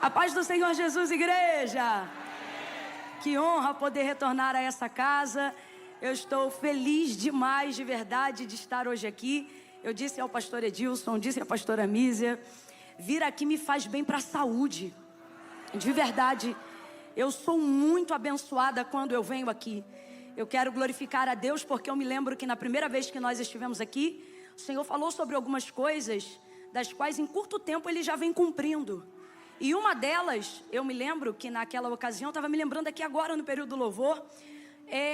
A paz do Senhor Jesus, igreja. Que honra poder retornar a essa casa. Eu estou feliz demais, de verdade, de estar hoje aqui. Eu disse ao pastor Edilson, disse à pastora Mísia, vir aqui me faz bem para a saúde. De verdade, eu sou muito abençoada quando eu venho aqui. Eu quero glorificar a Deus porque eu me lembro que na primeira vez que nós estivemos aqui, o Senhor falou sobre algumas coisas das quais em curto tempo Ele já vem cumprindo. E uma delas, eu me lembro que naquela ocasião, estava me lembrando aqui agora no período do louvor,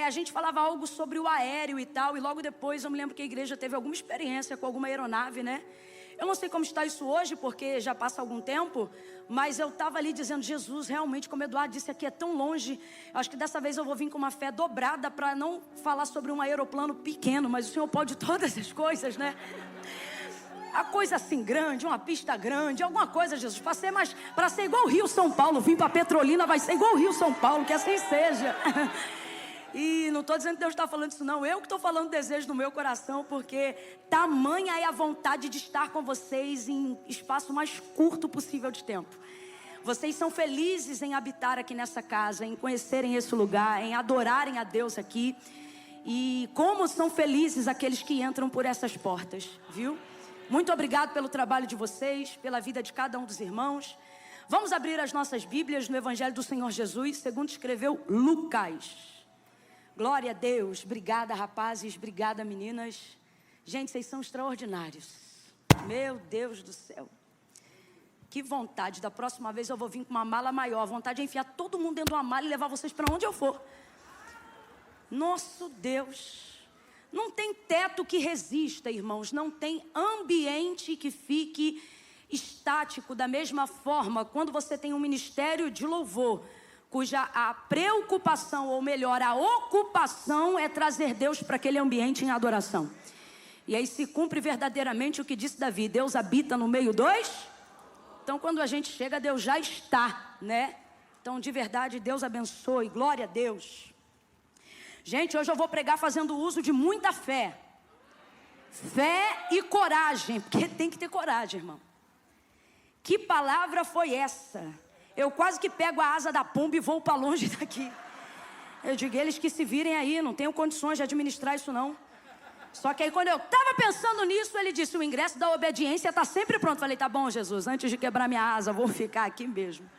a gente falava algo sobre o aéreo e tal, e logo depois eu me lembro que a igreja teve alguma experiência com alguma aeronave, né? Eu não sei como está isso hoje, porque já passa algum tempo, mas eu estava ali dizendo, Jesus, realmente, como o Eduardo disse aqui, é tão longe. Eu acho que dessa vez eu vou vir com uma fé dobrada para não falar sobre um aeroplano pequeno, mas o Senhor pode todas as coisas, né? A coisa assim grande, uma pista grande, alguma coisa, Jesus, para ser igual o Rio São Paulo, vim para Petrolina, vai ser igual o Rio São Paulo, que assim seja. E não estou dizendo que Deus está falando isso não, eu que estou falando o desejo do meu coração, porque tamanha é a vontade de estar com vocês em espaço mais curto possível de tempo. Vocês são felizes em habitar aqui nessa casa, em conhecerem esse lugar, em adorarem a Deus aqui. E como são felizes aqueles que entram por essas portas, viu? Muito obrigado pelo trabalho de vocês, pela vida de cada um dos irmãos. Vamos abrir as nossas Bíblias no Evangelho do Senhor Jesus, segundo escreveu Lucas. Glória a Deus, obrigada rapazes, obrigada meninas. Gente, vocês são extraordinários. Meu Deus do céu. Que vontade, da próxima vez eu vou vir com uma mala maior. Vontade de enfiar todo mundo dentro de uma mala e levar vocês para onde eu for. Nosso Deus. Não tem teto que resista, irmãos. Não tem ambiente que fique estático. Da mesma forma, quando você tem um ministério de louvor, cuja a preocupação, ou melhor, a ocupação é trazer Deus para aquele ambiente em adoração. E aí se cumpre verdadeiramente o que disse Davi, Deus habita no meio dos... Então quando a gente chega, Deus já está, né? Então de verdade, Deus abençoe, glória a Deus. Gente, hoje eu vou pregar fazendo uso de muita fé. Fé e coragem, porque tem que ter coragem, irmão. Que palavra foi essa? Eu quase que pego a asa da pomba e vou para longe daqui. Eu digo, eles que se virem aí, não tenho condições de administrar isso não. Só que aí quando eu estava pensando nisso, ele disse, o ingresso da obediência está sempre pronto. Falei, tá bom, Jesus, antes de quebrar minha asa, vou ficar aqui mesmo.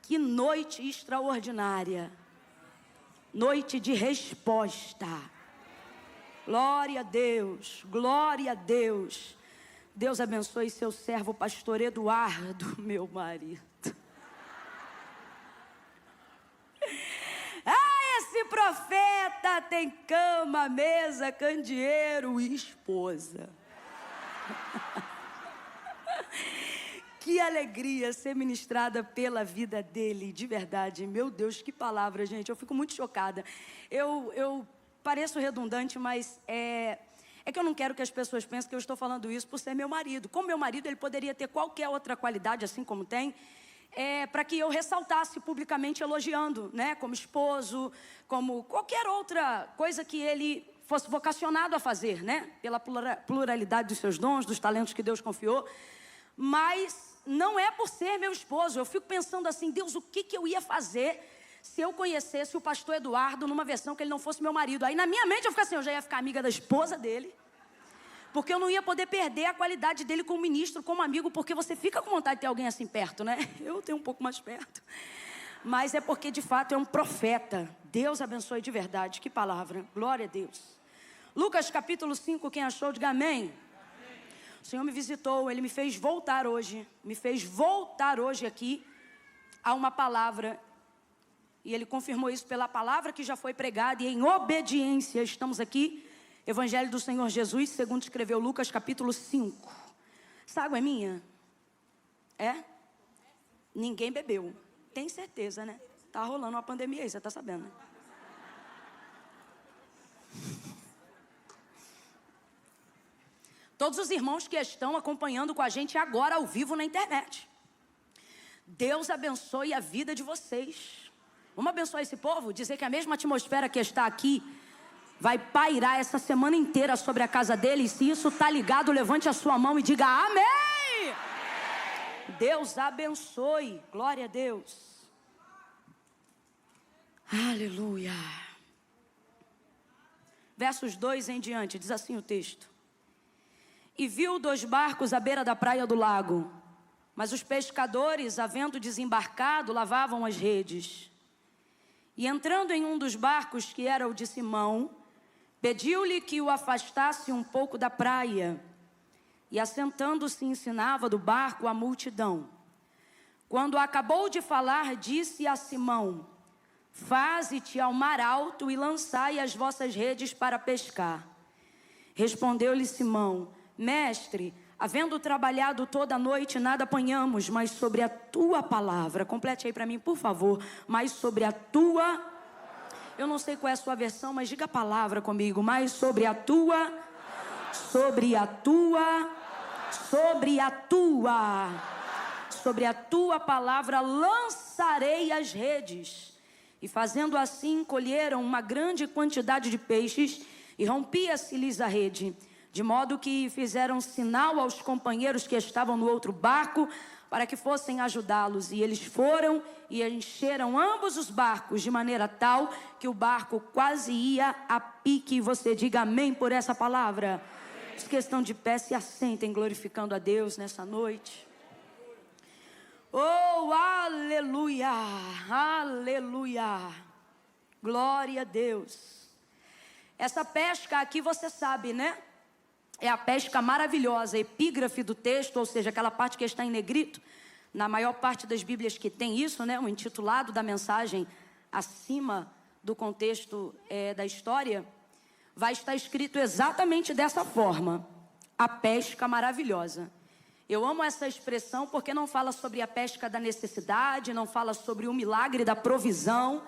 Que noite extraordinária. Noite de resposta. Glória a Deus, glória a Deus. Deus abençoe seu servo, pastor Eduardo, meu marido. Esse profeta tem cama, mesa, candeeiro e esposa. Que alegria ser ministrada pela vida dele, de verdade. Meu Deus, que palavra, gente. Eu fico muito chocada. Eu pareço redundante, mas é que eu não quero que as pessoas pensem que eu estou falando isso por ser meu marido. Como meu marido, ele poderia ter qualquer outra qualidade, assim como tem, para que eu ressaltasse publicamente elogiando, né? Como esposo, como qualquer outra coisa que ele fosse vocacionado a fazer, né? Pela pluralidade dos seus dons, dos talentos que Deus confiou. Mas não é por ser meu esposo. Eu fico pensando assim, Deus, o que eu ia fazer se eu conhecesse o pastor Eduardo numa versão que ele não fosse meu marido? Aí na minha mente eu fico assim, eu já ia ficar amiga da esposa dele, porque eu não ia poder perder a qualidade dele como ministro, como amigo, porque você fica com vontade de ter alguém assim perto, né? Eu tenho um pouco mais perto. Mas é porque de fato é um profeta. Deus abençoe de verdade, que palavra, glória a Deus. Lucas capítulo 5, quem achou, diga amém. O Senhor me visitou, Ele me fez voltar hoje, aqui a uma palavra. E Ele confirmou isso pela palavra que já foi pregada. E em obediência estamos aqui. Evangelho do Senhor Jesus, segundo escreveu Lucas capítulo 5. Essa água é minha? É? Ninguém bebeu. Tem certeza, né? Tá rolando uma pandemia aí, você tá sabendo, né? Todos os irmãos que estão acompanhando com a gente agora ao vivo na internet. Deus abençoe a vida de vocês. Vamos abençoar esse povo? Dizer que a mesma atmosfera que está aqui vai pairar essa semana inteira sobre a casa dele. E se isso está ligado, levante a sua mão e diga amém. Deus abençoe. Glória a Deus. Aleluia. Versos 2 em diante, diz assim o texto. E viu 2 barcos à beira da praia do lago, mas os pescadores, havendo desembarcado, lavavam as redes. E entrando em um dos barcos, que era o de Simão, pediu-lhe que o afastasse um pouco da praia. E assentando-se ensinava do barco a multidão. Quando acabou de falar, disse a Simão: faze-te ao mar alto e lançai as vossas redes para pescar. Respondeu-lhe Simão: mestre, havendo trabalhado toda a noite, nada apanhamos, mas sobre a tua palavra. Complete aí para mim, por favor. Mas sobre a tua... Eu não sei qual é a sua versão, mas diga a palavra comigo. Mas sobre a tua... Sobre a tua... Sobre a tua... Sobre a tua palavra lançarei as redes. E fazendo assim, colheram uma grande quantidade de peixes, e rompia-se-lhes a rede, de modo que fizeram sinal aos companheiros que estavam no outro barco, para que fossem ajudá-los. E eles foram e encheram ambos os barcos, de maneira tal que o barco quase ia a pique. E você diga amém por essa palavra. Os que estão de pé se assentem, glorificando a Deus nessa noite. Oh, aleluia, aleluia, glória a Deus. Essa pesca aqui você sabe, né? É a pesca maravilhosa, epígrafe do texto, ou seja, aquela parte que está em negrito. Na maior parte das Bíblias que tem isso, né? O intitulado da mensagem acima do contexto da história, vai estar escrito exatamente dessa forma: a pesca maravilhosa. Eu amo essa expressão porque não fala sobre a pesca da necessidade, não fala sobre o milagre da provisão,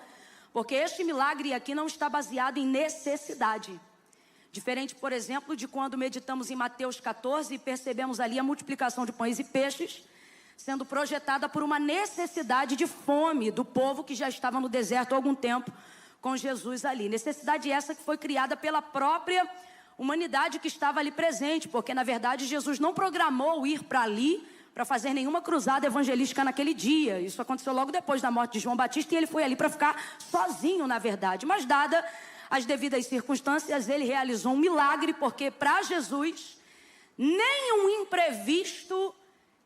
porque este milagre aqui não está baseado em necessidade. Diferente, por exemplo, de quando meditamos em Mateus 14 e percebemos ali a multiplicação de pães e peixes sendo projetada por uma necessidade de fome do povo que já estava no deserto há algum tempo com Jesus ali. Necessidade essa que foi criada pela própria humanidade que estava ali presente, porque na verdade Jesus não programou ir para ali para fazer nenhuma cruzada evangelística naquele dia. Isso aconteceu logo depois da morte de João Batista e ele foi ali para ficar sozinho, na verdade. Mas dada as devidas circunstâncias, ele realizou um milagre, porque para Jesus nenhum imprevisto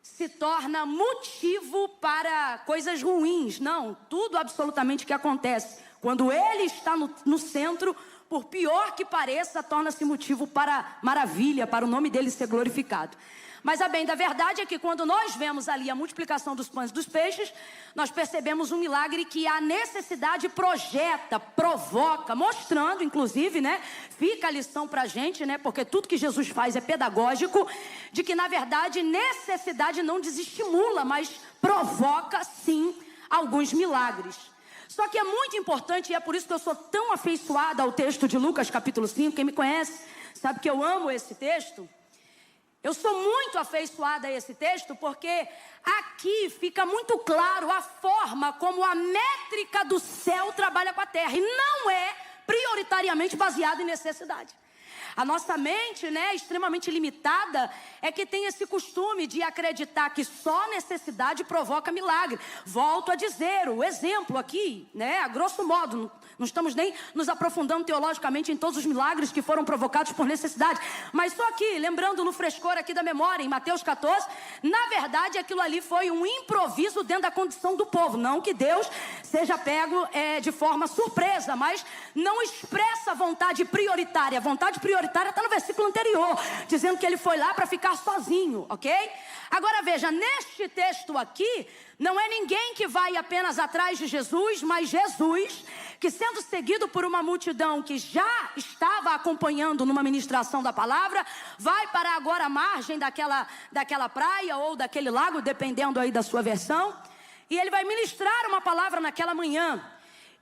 se torna motivo para coisas ruins. Não, tudo absolutamente que acontece quando ele está no centro, por pior que pareça, torna-se motivo para maravilha, para o nome dele ser glorificado. Mas a bem da verdade é que quando nós vemos ali a multiplicação dos pães e dos peixes, nós percebemos um milagre que a necessidade projeta, provoca, mostrando, inclusive, né? Fica a lição para a gente, né? Porque tudo que Jesus faz é pedagógico, de que na verdade necessidade não desestimula, mas provoca sim alguns milagres. Só que é muito importante, e é por isso que eu sou tão afeiçoada ao texto de Lucas capítulo 5, quem me conhece sabe que eu amo esse texto. Eu sou muito afeiçoada a esse texto porque aqui fica muito claro a forma como a métrica do céu trabalha com a terra. E não é prioritariamente baseado em necessidade. A nossa mente, né, extremamente limitada, é que tem esse costume de acreditar que só necessidade provoca milagre. Volto a dizer, o exemplo aqui, né, a grosso modo, não estamos nem nos aprofundando teologicamente em todos os milagres que foram provocados por necessidade. Mas só aqui, lembrando no frescor aqui da memória, em Mateus 14, na verdade aquilo ali foi um improviso dentro da condição do povo. Não que Deus seja pego de forma surpresa, mas não expressa vontade prioritária. A vontade prioritária está no versículo anterior, dizendo que ele foi lá para ficar sozinho, ok? Agora veja, neste texto aqui, não é ninguém que vai apenas atrás de Jesus, mas Jesus, que sendo seguido por uma multidão que já estava acompanhando numa ministração da palavra, vai para agora a margem daquela praia ou daquele lago, dependendo aí da sua versão, e ele vai ministrar uma palavra naquela manhã.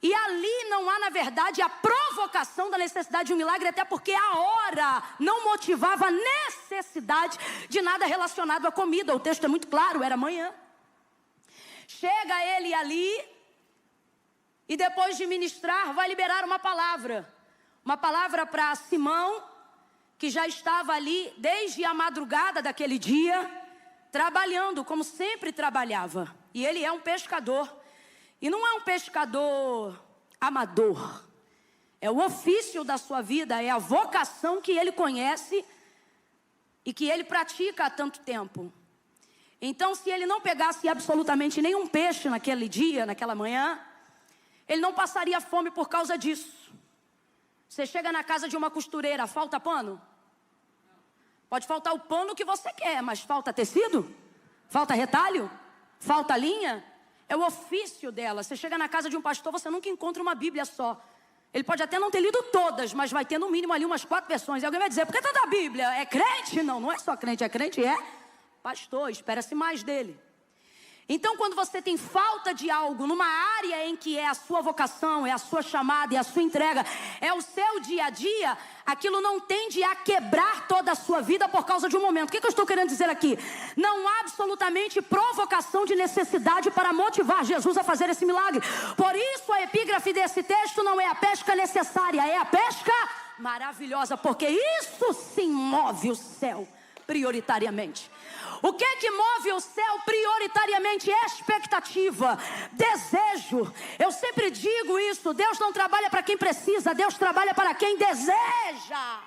E ali não há, na verdade, a provocação da necessidade de um milagre, até porque a hora não motivava a necessidade de nada relacionado à comida. O texto é muito claro, era manhã. Chega ele ali e depois de ministrar vai liberar uma palavra para Simão, que já estava ali desde a madrugada daquele dia, trabalhando como sempre trabalhava. E ele é um pescador. E não é um pescador amador. É o ofício da sua vida, é a vocação que ele conhece e que ele pratica há tanto tempo. Então, se ele não pegasse absolutamente nenhum peixe naquele dia, naquela manhã, ele não passaria fome por causa disso. Você chega na casa de uma costureira, falta pano? Pode faltar o pano que você quer, mas falta tecido? Falta retalho? Falta linha? É o ofício dela. Você chega na casa de um pastor, você nunca encontra uma Bíblia só. Ele pode até não ter lido todas, mas vai ter no mínimo ali umas 4 versões. E alguém vai dizer, por que tanta Bíblia? É crente? Não, não é só crente, é crente, é pastor, espera-se mais dele. Então, quando você tem falta de algo numa área em que é a sua vocação, é a sua chamada, é a sua entrega, é o seu dia a dia, aquilo não tende a quebrar toda a sua vida por causa de um momento. O que eu estou querendo dizer aqui? Não há absolutamente provocação de necessidade para motivar Jesus a fazer esse milagre. Por isso a epígrafe desse texto não é a pesca necessária, é a pesca maravilhosa, porque isso sim move o céu prioritariamente. O que é que move o céu prioritariamente? Expectativa, desejo. Eu sempre digo isso, Deus não trabalha para quem precisa, Deus trabalha para quem deseja.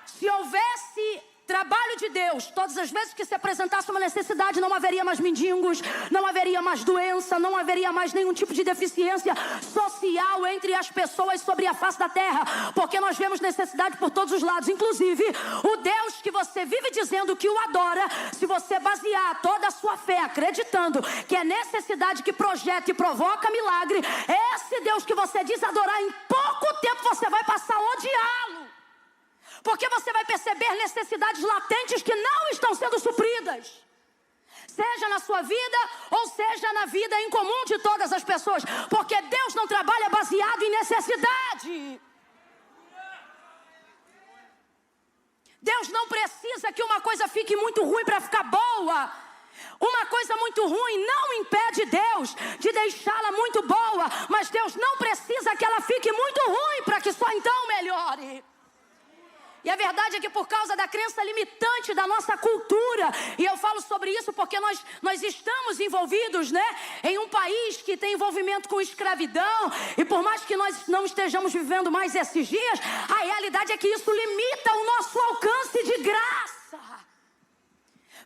Se houvesse trabalho de Deus, todas as vezes que se apresentasse uma necessidade, não haveria mais mendigos, não haveria mais doença, não haveria mais nenhum tipo de deficiência social entre as pessoas sobre a face da terra, porque nós vemos necessidade por todos os lados. Inclusive, o Deus que você vive dizendo que o adora, se você basear toda a sua fé acreditando que é necessidade que projeta e provoca milagre, esse Deus que você diz adorar, em pouco tempo você vai passar a odiá-lo. Porque você vai perceber necessidades latentes que não estão sendo supridas. Seja na sua vida ou seja na vida em comum de todas as pessoas. Porque Deus não trabalha baseado em necessidade. Deus não precisa que uma coisa fique muito ruim para ficar boa. Uma coisa muito ruim não impede Deus de deixá-la muito boa. Mas Deus não precisa que ela fique muito ruim para que só então melhore. E a verdade é que por causa da crença limitante da nossa cultura, e eu falo sobre isso porque nós estamos envolvidos, né, em um país que tem envolvimento com escravidão, e por mais que nós não estejamos vivendo mais esses dias, a realidade é que isso limita o nosso alcance de graça.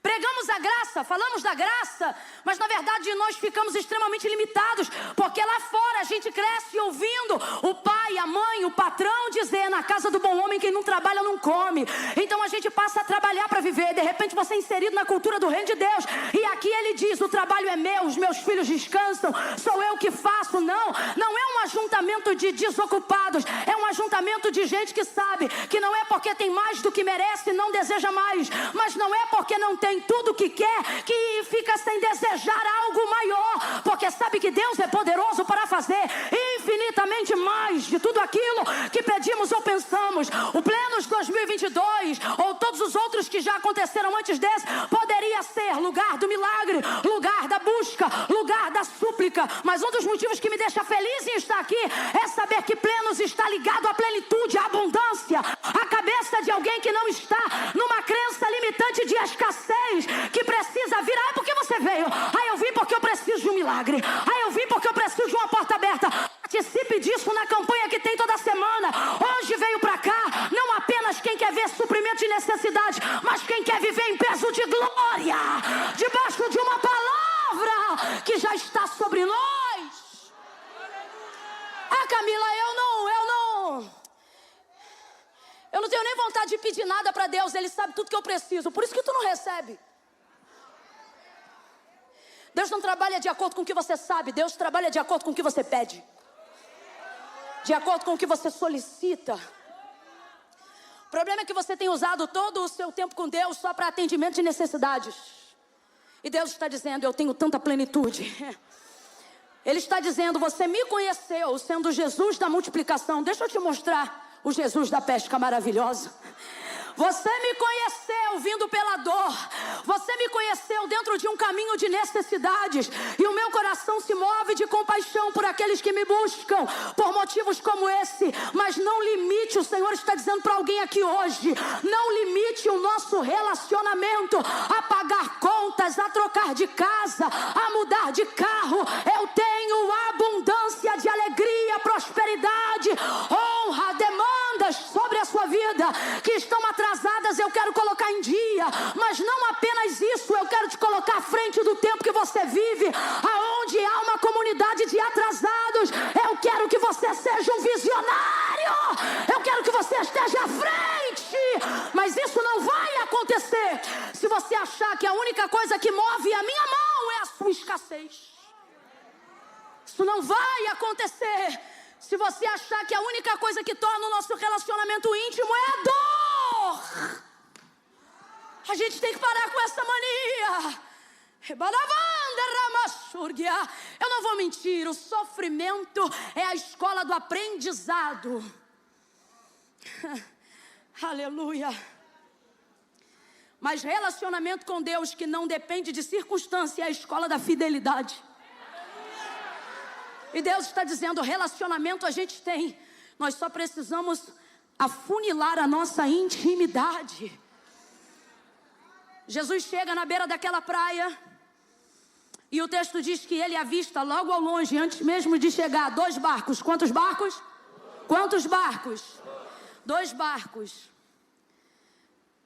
Pregamos a graça, falamos da graça, mas na verdade nós ficamos extremamente limitados, porque lá fora a gente cresce ouvindo o pai, a mãe, o patrão dizer: na casa do bom homem quem não trabalha não come. Então a gente passa a trabalhar para viver, de repente você é inserido na cultura do reino de Deus, e aqui ele diz: o trabalho é meu, os meus filhos descansam, sou eu que faço. Não é um ajuntamento de desocupados, é um ajuntamento de gente que sabe que não é porque tem mais do que merece, não deseja mais, mas não é porque não tem tudo que quer, que fica sem desejar algo maior, porque sabe que Deus é poderoso para fazer infinitamente mais de tudo aquilo que pedimos ou pensamos. O Plenos 2022 ou todos os outros que já aconteceram antes desse poderia ser lugar do milagre, lugar da busca, lugar da súplica, mas um dos motivos que me deixa feliz em estar aqui é saber que Plenos está ligado à plenitude, à abundância, à cabeça de alguém que não está numa crença limitante de escassez, que precisa vir. Ah, por que você veio? Ah, eu vim porque eu preciso de um milagre. Ah, eu vim porque eu preciso de uma porta aberta. Participe disso na campanha que tem toda semana. Hoje veio pra cá não apenas quem quer ver suprimento de necessidade, mas quem quer viver em peso de glória, debaixo de uma palavra que já está sobre nós. Ah, Camila, eu não tenho nem vontade de pedir nada para Deus. Ele sabe tudo que eu preciso. Por isso que tu não recebe. Deus não trabalha de acordo com o que você sabe. Deus trabalha de acordo com o que você pede, de acordo com o que você solicita. O problema é que você tem usado todo o seu tempo com Deus só para atendimento de necessidades. E Deus está dizendo: eu tenho tanta plenitude. Ele está dizendo: você me conheceu sendo Jesus da multiplicação. Deixa eu te mostrar o Jesus da pesca maravilhosa. Você me conheceu vindo pela dor. Você me conheceu dentro de um caminho de necessidades. E o meu coração se move de compaixão por aqueles que me buscam por motivos como esse. Mas não limite, o Senhor está dizendo para alguém aqui hoje, não limite o nosso relacionamento a pagar contas, a trocar de casa, a mudar de carro. Eu tenho abundância de alegria, prosperidade, honra, demandas sobre a sua vida que estão atrasadas. Eu quero colocar em dia, mas não apenas isso, eu quero te colocar à frente do tempo que você vive, aonde há uma comunidade de atrasados. Eu quero que você seja um visionário, eu quero que você esteja à frente, mas isso não vai acontecer se você achar que a única coisa que move a minha mão é a sua escassez. Isso não vai acontecer se você achar que a única coisa que torna o nosso relacionamento íntimo é a dor. A gente tem que parar com essa mania. Eu não vou mentir, o sofrimento é a escola do aprendizado. Aleluia. Mas relacionamento com Deus que não depende de circunstância é a escola da fidelidade. E Deus está dizendo, relacionamento a gente tem, nós só precisamos afunilar a nossa intimidade. Jesus chega na beira daquela praia e o texto diz que ele avista logo ao longe, antes mesmo de chegar, 2 barcos. Quantos barcos? Quantos barcos? 2 barcos.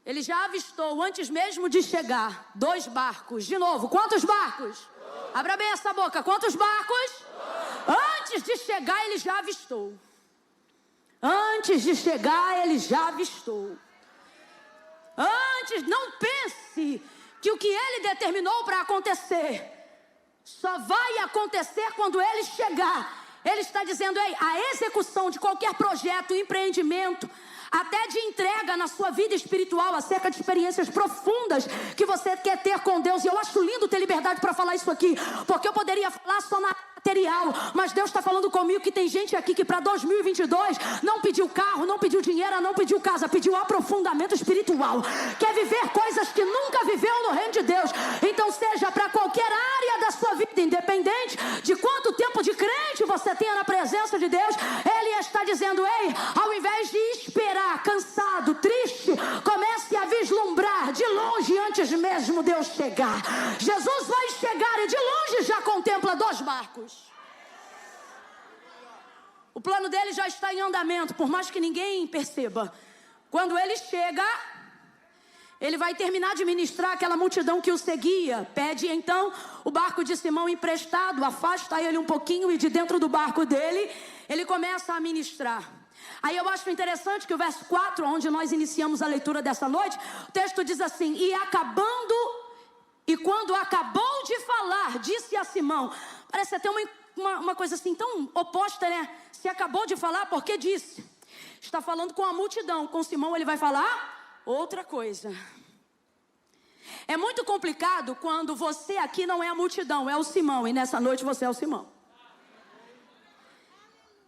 Ele já avistou, antes mesmo de chegar, 2 barcos. De novo, quantos barcos? Abra bem essa boca, quantos barcos? Antes de chegar, ele já avistou. Antes de chegar, ele já avistou. Antes, não pense que o que ele determinou para acontecer só vai acontecer quando ele chegar. Ele está dizendo, ei, a execução de qualquer projeto, empreendimento, até de entrega na sua vida espiritual, acerca de experiências profundas que você quer ter com Deus. E eu acho lindo ter liberdade para falar isso aqui, porque eu poderia falar só na material, mas Deus está falando comigo que tem gente aqui que para 2022 não pediu carro, não pediu dinheiro, não pediu casa, pediu aprofundamento espiritual. Quer viver coisas que nunca viveu no reino de Deus. Então seja para qualquer área da sua vida, independente de quanto tempo de crente você tenha na presença de Deus, Ele está dizendo, ei, ao invés de esperar, cansado, triste, comece a vislumbrar de longe antes mesmo Deus chegar. Jesus vai chegar e de longe já contempla 2 barcos. O plano dele já está em andamento, por mais que ninguém perceba. Quando ele chega, ele vai terminar de ministrar aquela multidão que o seguia. Pede então o barco de Simão emprestado, afasta ele um pouquinho e de dentro do barco dele, ele começa a ministrar. Aí eu acho interessante que o verso 4, onde nós iniciamos a leitura dessa noite, o texto diz assim, e quando acabou de falar, disse a Simão. Parece até uma coisa assim tão oposta, né? Se acabou de falar, por que disse? Está falando com a multidão, com Simão ele vai falar outra coisa. É muito complicado quando você aqui não é a multidão, é o Simão, e nessa noite você é o Simão.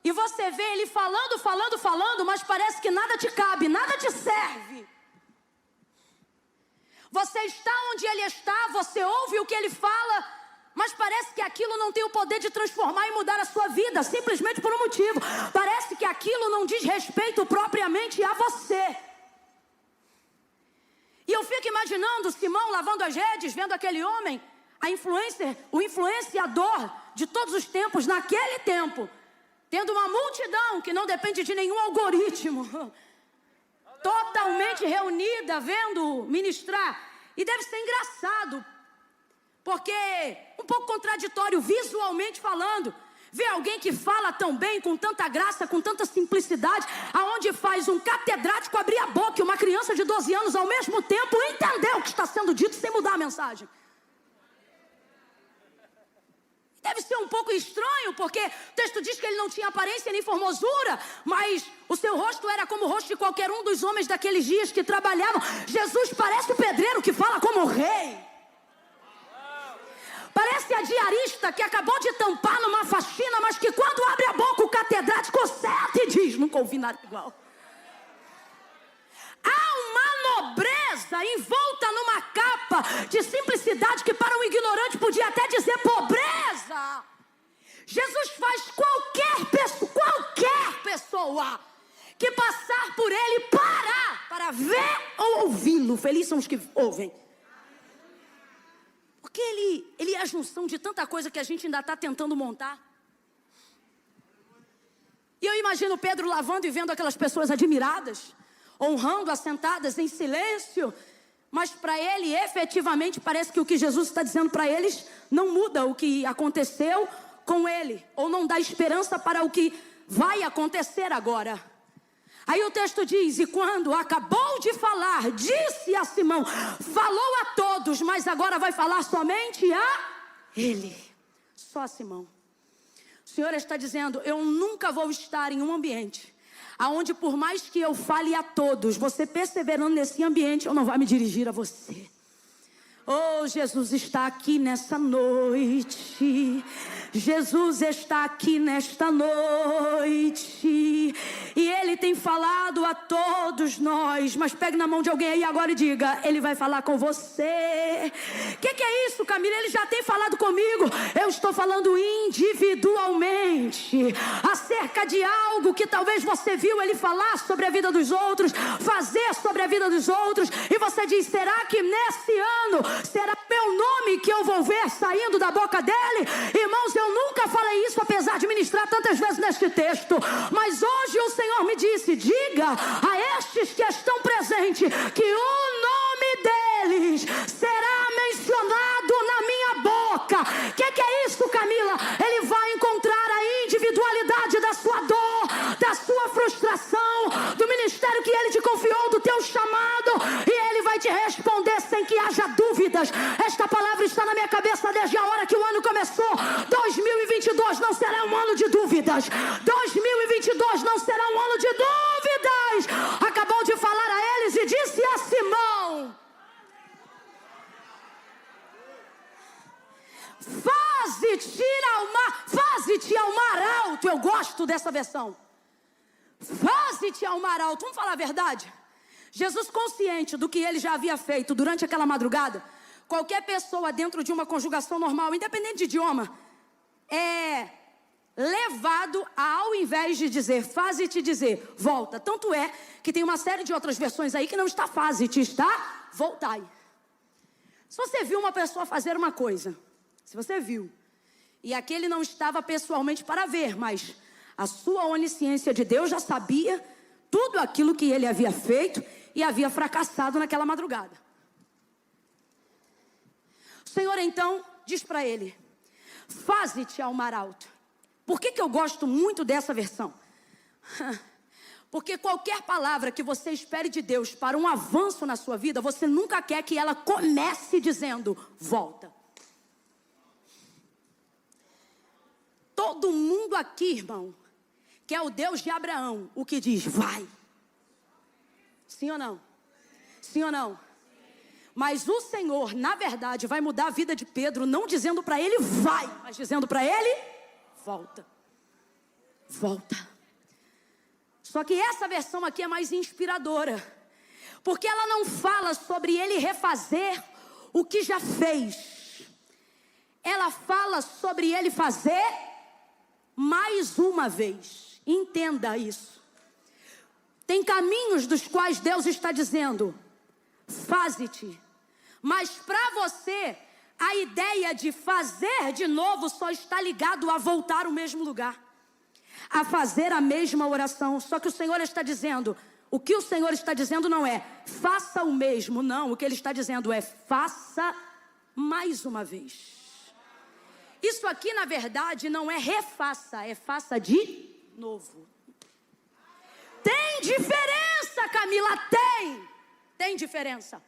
E você vê ele falando, mas parece que nada te cabe, nada te serve. Você está onde ele está, você ouve o que ele fala, mas parece que aquilo não tem o poder de transformar e mudar a sua vida, simplesmente por um motivo. Parece que aquilo não diz respeito propriamente a você. E eu fico imaginando Simão lavando as redes, vendo aquele homem, o influenciador de todos os tempos, naquele tempo, tendo uma multidão que não depende de nenhum algoritmo, totalmente reunida, vendo ministrar. E deve ser engraçado, porque um pouco contraditório visualmente falando, ver alguém que fala tão bem, com tanta graça, com tanta simplicidade, aonde faz um catedrático abrir a boca e uma criança de 12 anos ao mesmo tempo entender o que está sendo dito sem mudar a mensagem. Deve ser um pouco estranho, porque o texto diz que ele não tinha aparência nem formosura, mas o seu rosto era como o rosto de qualquer um dos homens daqueles dias que trabalhavam. Jesus parece o pedreiro que fala como o rei. Parece a diarista que acabou de tampar numa faxina, mas que quando abre a boca o catedrático senta e diz, nunca ouvi nada igual. Há uma riqueza envolta numa capa de simplicidade que para um ignorante podia até dizer pobreza. Jesus faz qualquer pessoa que passar por ele parar para ver ou ouvi-lo. Felizes são os que ouvem. Porque ele é a junção de tanta coisa que a gente ainda está tentando montar. E eu imagino Pedro lavando e vendo aquelas pessoas admiradas, honrando, assentadas em silêncio. Mas para ele, efetivamente, parece que o que Jesus está dizendo para eles não muda o que aconteceu com ele, ou não dá esperança para o que vai acontecer agora. Aí o texto diz: e quando acabou de falar, disse a Simão, falou a todos, mas agora vai falar somente a ele, só a Simão. O Senhor está dizendo: eu nunca vou estar em um ambiente aonde, por mais que eu fale a todos, você perseverando nesse ambiente, eu não vou me dirigir a você. Oh, Jesus está aqui nessa noite. Jesus está aqui nesta noite. E Ele tem falado a todos nós. Mas pegue na mão de alguém aí agora e diga: Ele vai falar com você. O que é isso, Camila? Ele já tem falado comigo. Eu estou falando individualmente acerca de algo que talvez você viu Ele falar sobre a vida dos outros, fazer sobre a vida dos outros. E você diz: será que nesse ano será meu nome que eu vou ver saindo da boca dele? Irmãos, eu nunca falei isso, apesar de ministrar tantas vezes neste texto. Mas hoje o Senhor me disse: diga a estes que estão presentes que o nome deles será mencionado na minha boca. O que é isso, Camila? Ele vai encontrar a individualidade da sua dor, da sua frustração, do ministério que Ele te confiou, do teu chamado, e Ele vai te responder sem que haja dúvidas. Esta palavra está na minha cabeça desde a hora que o ano começou. 2022 não será um ano de dúvidas. 2022 não será um ano de dúvidas. Acabou de falar a eles e disse a Simão: faze-te ao mar alto. Eu gosto dessa versão. Faze-te ao mar alto. Vamos falar a verdade? Jesus, consciente do que ele já havia feito durante aquela madrugada, qualquer pessoa dentro de uma conjugação normal, independente de idioma, é levado a, ao invés de dizer faze-te, dizer volta. Tanto é que tem uma série de outras versões aí que não está faze-te, está voltai. Se você viu uma pessoa fazer uma coisa, se você viu, e aquele não estava pessoalmente para ver, mas a sua onisciência de Deus já sabia tudo aquilo que ele havia feito e havia fracassado naquela madrugada. O Senhor então diz para ele: faze-te ao mar alto. Por que eu gosto muito dessa versão? Porque qualquer palavra que você espere de Deus para um avanço na sua vida, você nunca quer que ela comece dizendo volta. Todo mundo aqui, irmão, que é o Deus de Abraão, o que diz vai. Sim ou não? Sim ou não? Mas o Senhor, na verdade, vai mudar a vida de Pedro, não dizendo para ele vai, mas dizendo para ele volta. Volta. Só que essa versão aqui é mais inspiradora, porque ela não fala sobre ele refazer o que já fez. Ela fala sobre ele fazer mais uma vez. Entenda isso. Tem caminhos dos quais Deus está dizendo faze-te, mas para você a ideia de fazer de novo só está ligado a voltar ao mesmo lugar, a fazer a mesma oração. Só que o Senhor está dizendo, o que o Senhor está dizendo não é faça o mesmo, não. O que Ele está dizendo é faça mais uma vez. Isso aqui na verdade não é refaça, é faça de novo. Tem diferença, Camila, tem diferença.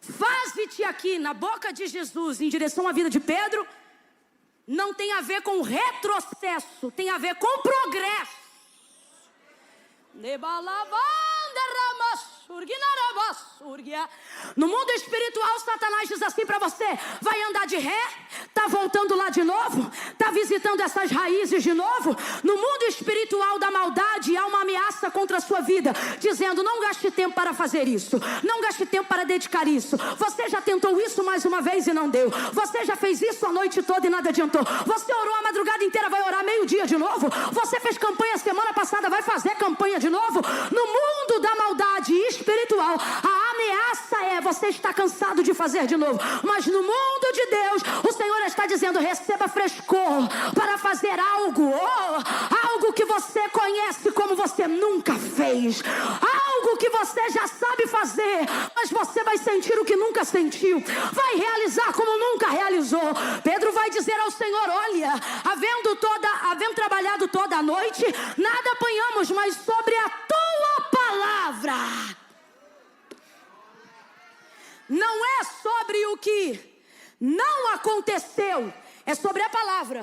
Faze-te aqui na boca de Jesus em direção à vida de Pedro não tem a ver com retrocesso, tem a ver com progresso. No mundo espiritual, Satanás diz assim para você: vai andar de ré, tá voltando voltando lá de novo, está visitando essas raízes de novo. No mundo espiritual da maldade há uma ameaça contra a sua vida, dizendo: não gaste tempo para fazer isso, não gaste tempo para dedicar isso. Você já tentou isso mais uma vez e não deu. Você já fez isso a noite toda e nada adiantou. Você orou a madrugada inteira, vai orar meio-dia de novo. Você fez campanha semana passada, vai fazer campanha de novo. No mundo da maldade espiritual, a ameaça é: você está cansado de fazer de novo. Mas no mundo de Deus, o Senhor está dizendo: receba frescor para fazer algo, algo que você conhece como você nunca fez, algo que você já sabe fazer, mas você vai sentir o que nunca sentiu, vai realizar como nunca realizou. Pedro vai dizer ao Senhor: olha, havendo trabalhado toda a noite, nada apanhamos, mas sobre a tua palavra. Não é sobre o que não aconteceu, é sobre a palavra.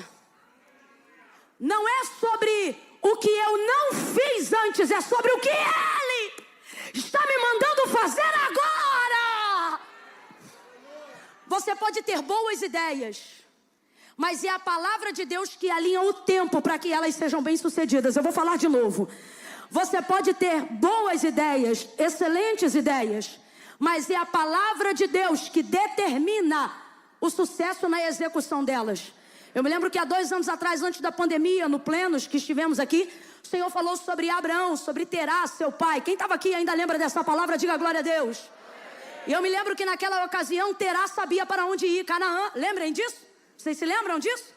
Não é sobre o que eu não fiz antes, é sobre o que Ele está me mandando fazer agora. Você pode ter boas ideias, mas é a palavra de Deus que alinha o tempo para que elas sejam bem-sucedidas. Eu vou falar de novo. Você pode ter boas ideias, excelentes ideias, mas é a palavra de Deus que determina o sucesso na execução delas. Eu me lembro que há 2 anos atrás, antes da pandemia, no Plenos que estivemos aqui, o Senhor falou sobre Abraão, sobre Terá, seu pai. Quem estava aqui ainda lembra dessa palavra? Diga glória a Deus. E eu me lembro que naquela ocasião, Terá sabia para onde ir, Canaã. Lembrem disso? Vocês se lembram disso?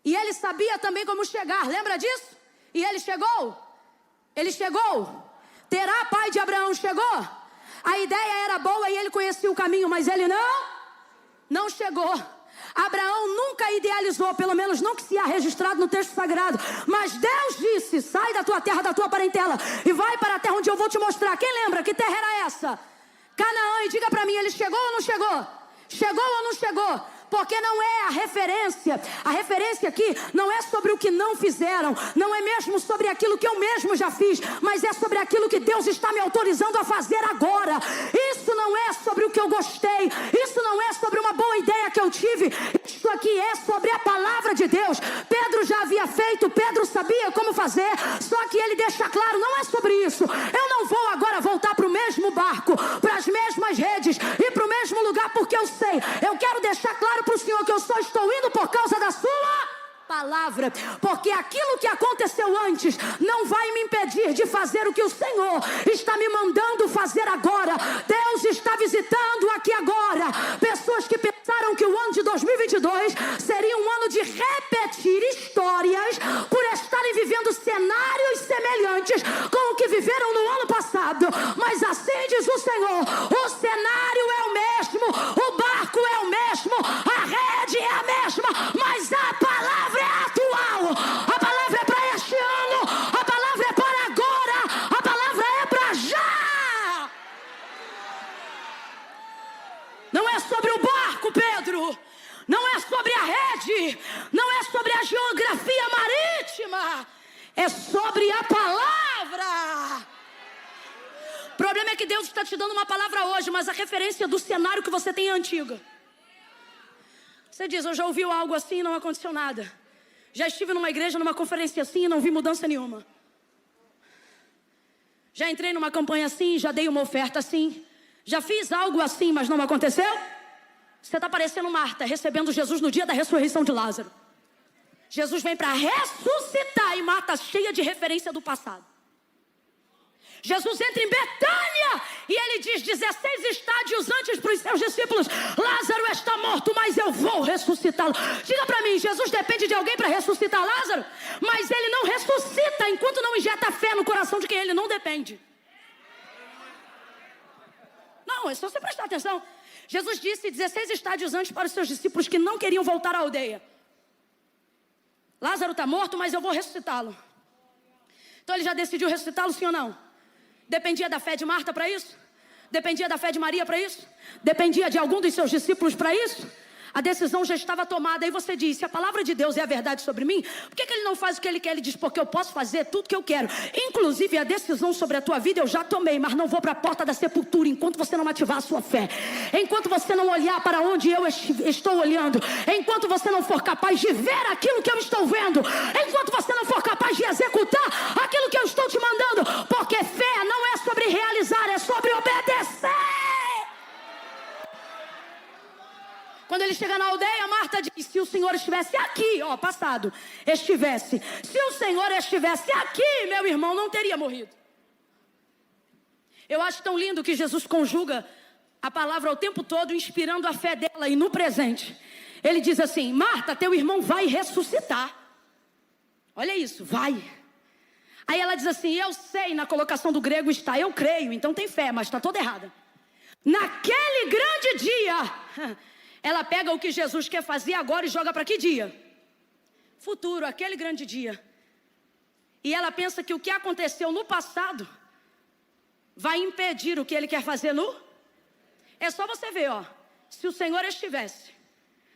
E ele sabia também como chegar, lembra disso? E ele chegou? Ele chegou? Terá, pai de Abraão, chegou? A ideia era boa e ele conhecia o caminho, mas ele não chegou. Abraão nunca idealizou, pelo menos não que se há registrado no texto sagrado, mas Deus disse: sai da tua terra, da tua parentela e vai para a terra onde eu vou te mostrar. Quem lembra que terra era essa? Canaã. E diga para mim, ele chegou ou não chegou? Chegou ou não chegou? Porque não é a referência aqui não é sobre o que não fizeram, não é mesmo sobre aquilo que eu mesmo já fiz, mas é sobre aquilo que Deus está me autorizando a fazer agora. Isso não é sobre o que eu gostei, isso não é sobre uma boa ideia que eu tive, isso aqui é sobre a palavra de Deus. Pedro já havia feito, Pedro sabia como fazer, só que ele deixa claro, não é sobre isso. Eu não vou agora voltar para o mesmo barco, para as mesmas redes e para o mesmo lugar, porque eu sei, eu quero deixar claro para o Senhor que eu só estou indo por causa da sua palavra, porque aquilo que aconteceu antes não vai me impedir de fazer o que o Senhor está me mandando fazer agora. Deus está visitando aqui agora pessoas que pensaram que o ano de 2022 seria um ano de repetir histórias por estarem vivendo cenários semelhantes com o que viveram no ano passado, mas assim diz o Senhor: o cenário é o mesmo, o barco é o mesmo, a rede é a mesma, mas a palavra é atual. A palavra é para este ano, a palavra é para agora, a palavra é para já. Não é sobre o barco, Pedro, não é sobre a rede, não é sobre a geografia marítima, é sobre a palavra. O problema é que Deus está te dando uma palavra hoje, mas a referência do cenário que você tem é antiga. Você diz: eu já ouvi algo assim e não aconteceu nada. Já estive numa igreja, numa conferência assim e não vi mudança nenhuma. Já entrei numa campanha assim, já dei uma oferta assim. Já fiz algo assim, mas não aconteceu. Você está parecendo Marta, recebendo Jesus no dia da ressurreição de Lázaro. Jesus vem para ressuscitar e Marta cheia de referência do passado. Jesus entra em Betânia e ele diz 16 estádios antes para os seus discípulos: Lázaro está morto, mas eu vou ressuscitá-lo. Diga para mim, Jesus depende de alguém para ressuscitar Lázaro? Mas ele não ressuscita enquanto não injeta fé no coração de quem ele não depende. Não, é só você prestar atenção. Jesus disse 16 estádios antes para os seus discípulos que não queriam voltar à aldeia: Lázaro está morto, mas eu vou ressuscitá-lo. Então ele já decidiu ressuscitá-lo, sim ou não? Dependia da fé de Marta para isso? Dependia da fé de Maria para isso? Dependia de algum dos seus discípulos para isso? A decisão já estava tomada. Aí você diz, se a palavra de Deus é a verdade sobre mim, por que ele não faz o que ele quer? Ele diz, porque eu posso fazer tudo que eu quero. Inclusive a decisão sobre a tua vida eu já tomei, mas não vou para a porta da sepultura enquanto você não ativar a sua fé. Enquanto você não olhar para onde eu estou olhando. Enquanto você não for capaz de ver aquilo que eu estou vendo. Enquanto você não for capaz de executar aquilo que eu estou te mandando. Porque fé não é sobre realizar, é sobre obedecer. Quando ele chega na aldeia, Marta diz, se o Senhor estivesse aqui, passado, estivesse. Se o Senhor estivesse aqui, meu irmão não teria morrido. Eu acho tão lindo que Jesus conjuga a palavra o tempo todo, inspirando a fé dela e no presente. Ele diz assim, Marta, teu irmão vai ressuscitar. Olha isso, vai. Aí ela diz assim, eu sei, na colocação do grego está, eu creio, então tem fé, mas está toda errada. Naquele grande dia... Ela pega o que Jesus quer fazer agora e joga para que dia? Futuro, aquele grande dia. E ela pensa que o que aconteceu no passado vai impedir o que ele quer fazer no... É só você ver, se o Senhor estivesse.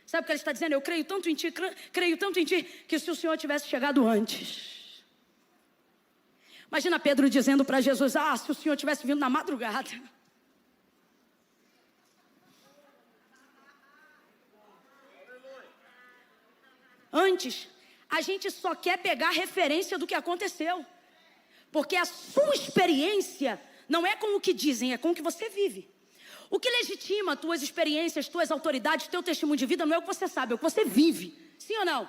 Sabe o que ele está dizendo? Eu creio tanto em ti, que se o Senhor tivesse chegado antes. Imagina Pedro dizendo para Jesus, se o Senhor tivesse vindo na madrugada. Antes, a gente só quer pegar referência do que aconteceu. Porque a sua experiência não é com o que dizem, é com o que você vive. O que legitima tuas experiências, tuas autoridades, teu testemunho de vida não é o que você sabe, é o que você vive. Sim ou não?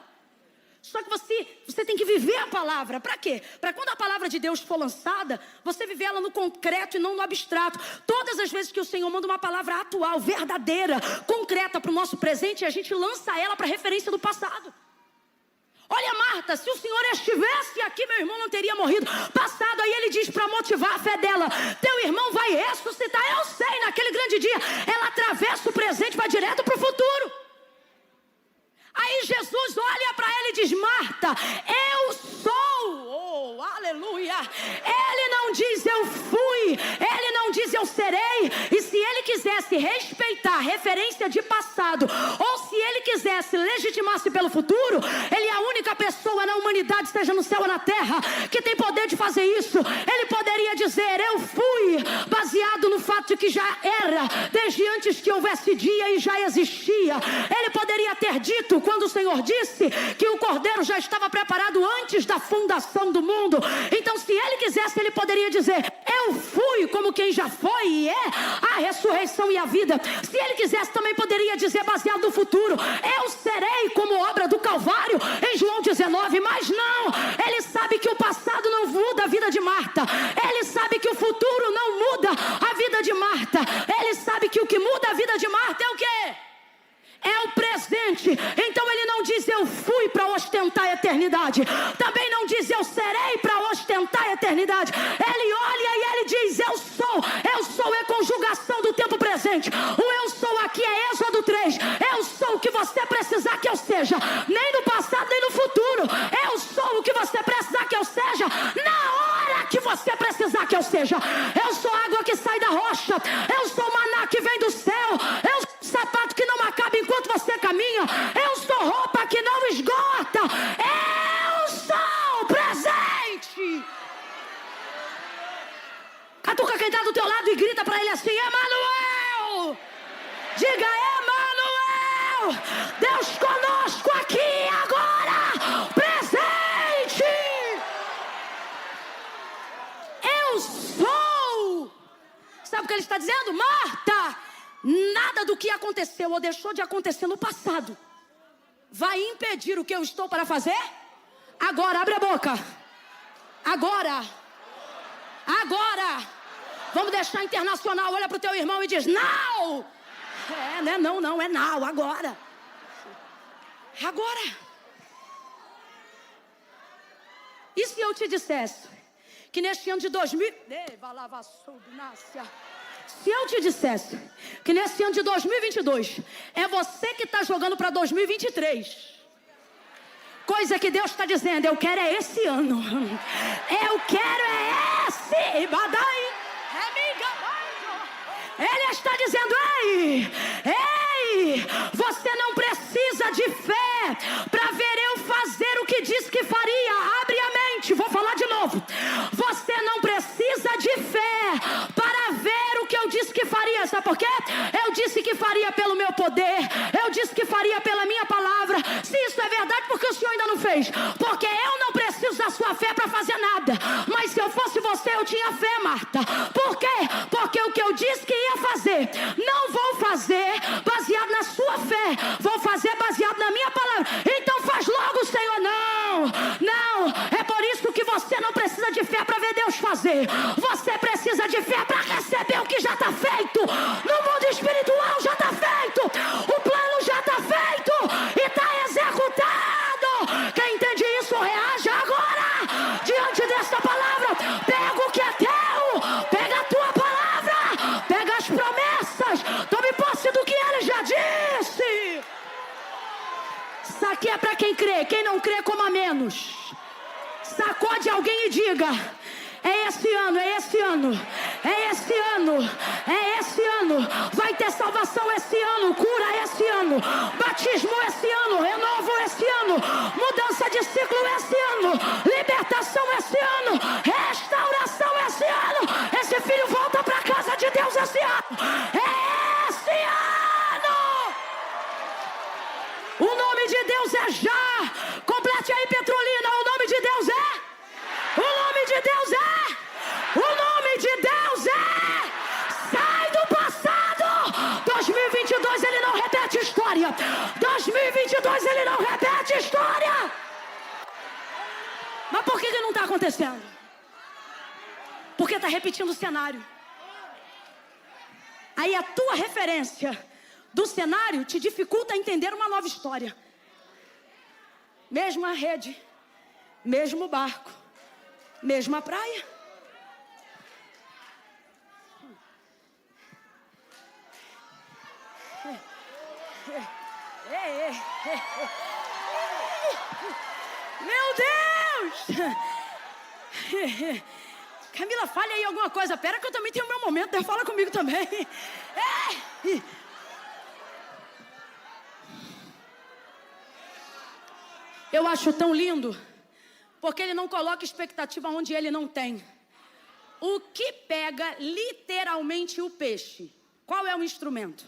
Só que você tem que viver a palavra. Para quê? Para quando a palavra de Deus for lançada, você viver ela no concreto e não no abstrato. Todas as vezes que o Senhor manda uma palavra atual, verdadeira, concreta para o nosso presente, a gente lança ela para referência do passado. Olha, Marta, se o Senhor estivesse aqui, meu irmão não teria morrido. Passado, aí ele diz para motivar a fé dela, teu irmão vai ressuscitar. Eu sei, naquele grande dia, ela atravessa o presente e vai direto para o futuro. Aí Jesus olha para ela e diz, Marta, eu sou, aleluia. Ele não diz eu fui, ele não diz eu serei. E se ele quisesse respeitar a referência de passado, ou se ele quisesse legitimar-se pelo futuro, ele é a única pessoa na humanidade, seja no céu ou na terra, que tem poder de fazer isso. Ele poderia dizer, eu fui, baseado no fato de que já era, desde antes que houvesse dia e já existia. Ele poderia ter dito, quando o Senhor disse que o cordeiro já estava preparado antes da fundação do mundo. Então, se ele quisesse, ele poderia dizer, eu fui, como quem já foi e é a ressurreição e a vida. Se ele quisesse, também poderia dizer, baseado no futuro, eu serei, como obra do Calvário, em João 19. Mas não, ele sabe que o passado não muda a vida de Marta. Ele sabe que o futuro não muda a vida de Marta. Ele sabe que o que muda a vida de Marta é o quê? É o presente. Então ele não diz eu fui para ostentar a eternidade. Também não diz eu serei para ostentar a eternidade. Ele olha e ele diz eu sou. Eu sou é conjugação do tempo presente. O eu sou aqui é Êxodo 3. Eu sou o que você precisar que eu seja. Nem no passado nem no futuro. Eu sou o que você precisar que eu seja. Na hora que você precisar que eu seja. Eu sou água que sai da rocha. Eu sou maná que vem do céu. Eu sou sapato que não acaba enquanto você caminha. Eu sou roupa que não esgota. Eu sou presente. Catuca quem está do teu lado e grita para ele assim, Emanuel. Diga, Emanuel. Deus conosco aqui agora. Presente. Eu sou. Sabe o que ele está dizendo? Marta, nada do que aconteceu ou deixou de acontecer no passado vai impedir o que eu estou para fazer agora. Abre a boca. Agora. Vamos deixar internacional. Olha para o teu irmão e diz now. Não é não, é now, agora. E se eu te dissesse que neste ano de 2000... Se eu te dissesse que nesse ano de 2022 é você que está jogando para 2023, coisa que Deus está dizendo, eu quero é esse ano, eu quero é esse. Ele está dizendo, ei, Você não precisa de fé para ver eu fazer o que disse que faria. Abre a mente, vou falar de novo. Você não precisa de fé para ver o que eu disse que faria. Sabe por quê? Eu disse que faria pelo meu poder. Eu disse que faria pela minha palavra. Se isso é verdade, por que o Senhor ainda não fez? Porque eu não preciso da sua fé para fazer nada. Mas se eu fosse você, eu tinha fé, Marta. Por quê? Porque o que eu disse que ia fazer, não vou fazer baseado na sua fé, vou fazer baseado na minha palavra. Então faz logo, Senhor. Não, é por isso que você não precisa de fé para ver Deus fazer. Você precisa de fé para receber o que já está feito. No mundo espiritual já está feito, o plano já está feito e está executado. Quem entende isso, reage agora diante desta palavra. Pega o que é teu, pega a tua palavra, pega as promessas, tome posse do que ele já disse. Isso aqui é para quem crê. Quem não crê, coma menos. Sacode alguém e diga: é esse ano, é esse ano, é esse ano, é esse ano. Vai ter salvação esse ano, cura esse ano, batismo esse ano, renovo esse ano, mudança de ciclo esse ano, libertação esse ano, restauração esse ano. Esse filho volta para a casa de Deus esse ano. É esse ano. O nome de Deus é já. Complete aí, Petrolina. O nome de Deus é. O nome de Deus é. O nome de Deus é. Sai do passado. 2022 ele não repete história. 2022 ele não repete história. Mas por que não está acontecendo? Porque está repetindo o cenário. Aí a tua referência do cenário te dificulta entender uma nova história. Mesma rede, mesmo barco, mesma praia. Meu Deus! Camila, fale aí alguma coisa. Pera que eu também tenho o meu momento. Fala comigo também. Eu acho tão lindo, porque ele não coloca expectativa onde ele não tem. O que pega literalmente o peixe? Qual é o instrumento?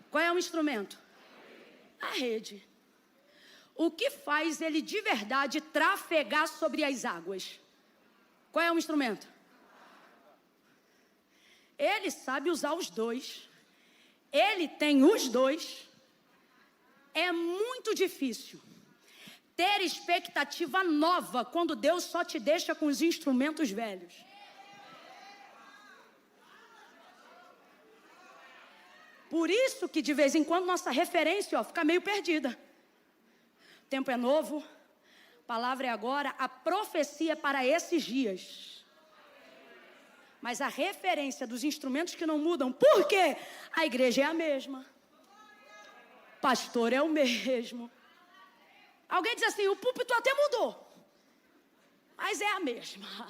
Qual é o instrumento? A rede. O que faz ele de verdade trafegar sobre as águas? Qual é o instrumento? Ele sabe usar os dois. Ele tem os dois. É muito difícil ter expectativa nova quando Deus só te deixa com os instrumentos velhos. Por isso que de vez em quando nossa referência fica meio perdida. O tempo é novo, a palavra é agora, a profecia é para esses dias. Mas a referência dos instrumentos que não mudam, por quê? A igreja é a mesma, o pastor é o mesmo. Alguém diz assim, o púlpito até mudou, mas é a mesma.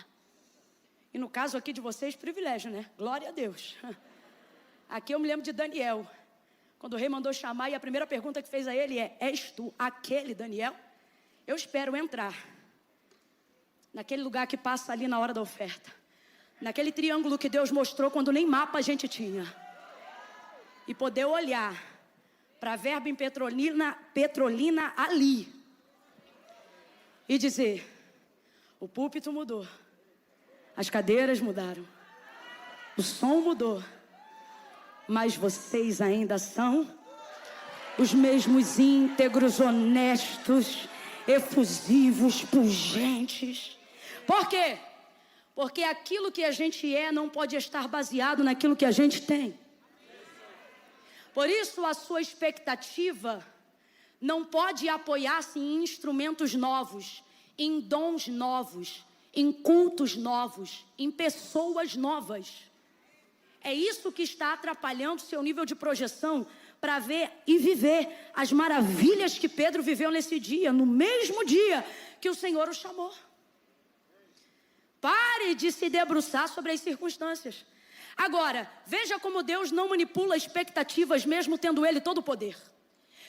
E no caso aqui de vocês, privilégio, né? Glória a Deus. Aqui eu me lembro de Daniel, quando o rei mandou chamar e a primeira pergunta que fez a ele é: és tu aquele Daniel? Eu espero entrar naquele lugar que passa ali na hora da oferta, naquele triângulo que Deus mostrou quando nem mapa a gente tinha, e poder olhar para a verba em Petrolina ali e dizer: o púlpito mudou, as cadeiras mudaram, o som mudou, mas vocês ainda são os mesmos íntegros, honestos, efusivos, pungentes. Por quê? Porque aquilo que a gente é não pode estar baseado naquilo que a gente tem. Por isso a sua expectativa não pode apoiar-se em instrumentos novos, em dons novos, em cultos novos, em pessoas novas. É isso que está atrapalhando o seu nível de projeção para ver e viver as maravilhas que Pedro viveu nesse dia, no mesmo dia que o Senhor o chamou. Pare de se debruçar sobre as circunstâncias. Agora, veja como Deus não manipula expectativas, mesmo tendo Ele todo o poder.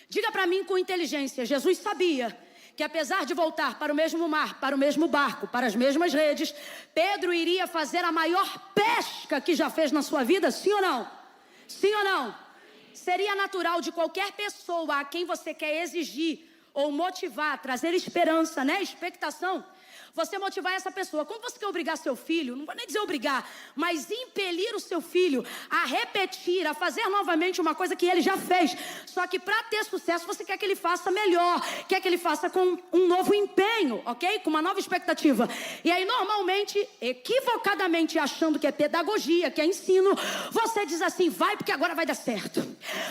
Diga para mim com inteligência, Jesus sabia que apesar de voltar para o mesmo mar, para o mesmo barco, para as mesmas redes, Pedro iria fazer a maior pesca que já fez na sua vida, sim ou não? Sim ou não? Seria natural de qualquer pessoa a quem você quer exigir ou motivar, trazer esperança, né? Expectação. Você motivar essa pessoa. Como você quer obrigar seu filho, não vou nem dizer obrigar, mas impelir o seu filho a repetir, a fazer novamente uma coisa que ele já fez. Só que para ter sucesso, você quer que ele faça melhor, quer que ele faça com um novo empenho, ok? Com uma nova expectativa. E aí, normalmente, equivocadamente, achando que é pedagogia, que é ensino, você diz assim, vai porque agora vai dar certo.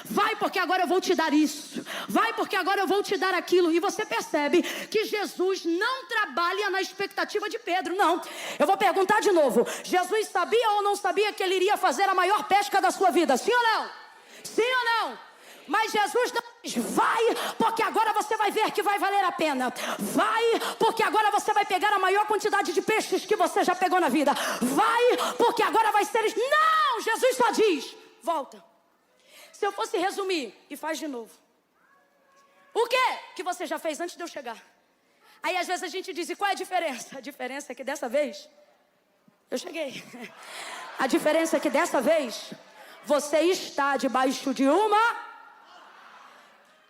Vai porque agora eu vou te dar isso. Vai porque agora eu vou te dar aquilo. E você percebe que Jesus não trabalha na expectativa de Pedro, não. Eu vou perguntar de novo. Jesus sabia ou não sabia que ele iria fazer a maior pesca da sua vida? Sim ou não? Sim ou não? Mas Jesus não diz, vai, porque agora você vai ver que vai valer a pena. Vai, porque agora você vai pegar a maior quantidade de peixes que você já pegou na vida. Vai, porque agora vai ser... Não, Jesus só diz, volta. Se eu fosse resumir, e faz de novo. O que você já fez antes de eu chegar? Aí às vezes a gente diz, e qual é a diferença? A diferença é que dessa vez, eu cheguei. A diferença é que dessa vez, você está debaixo de uma...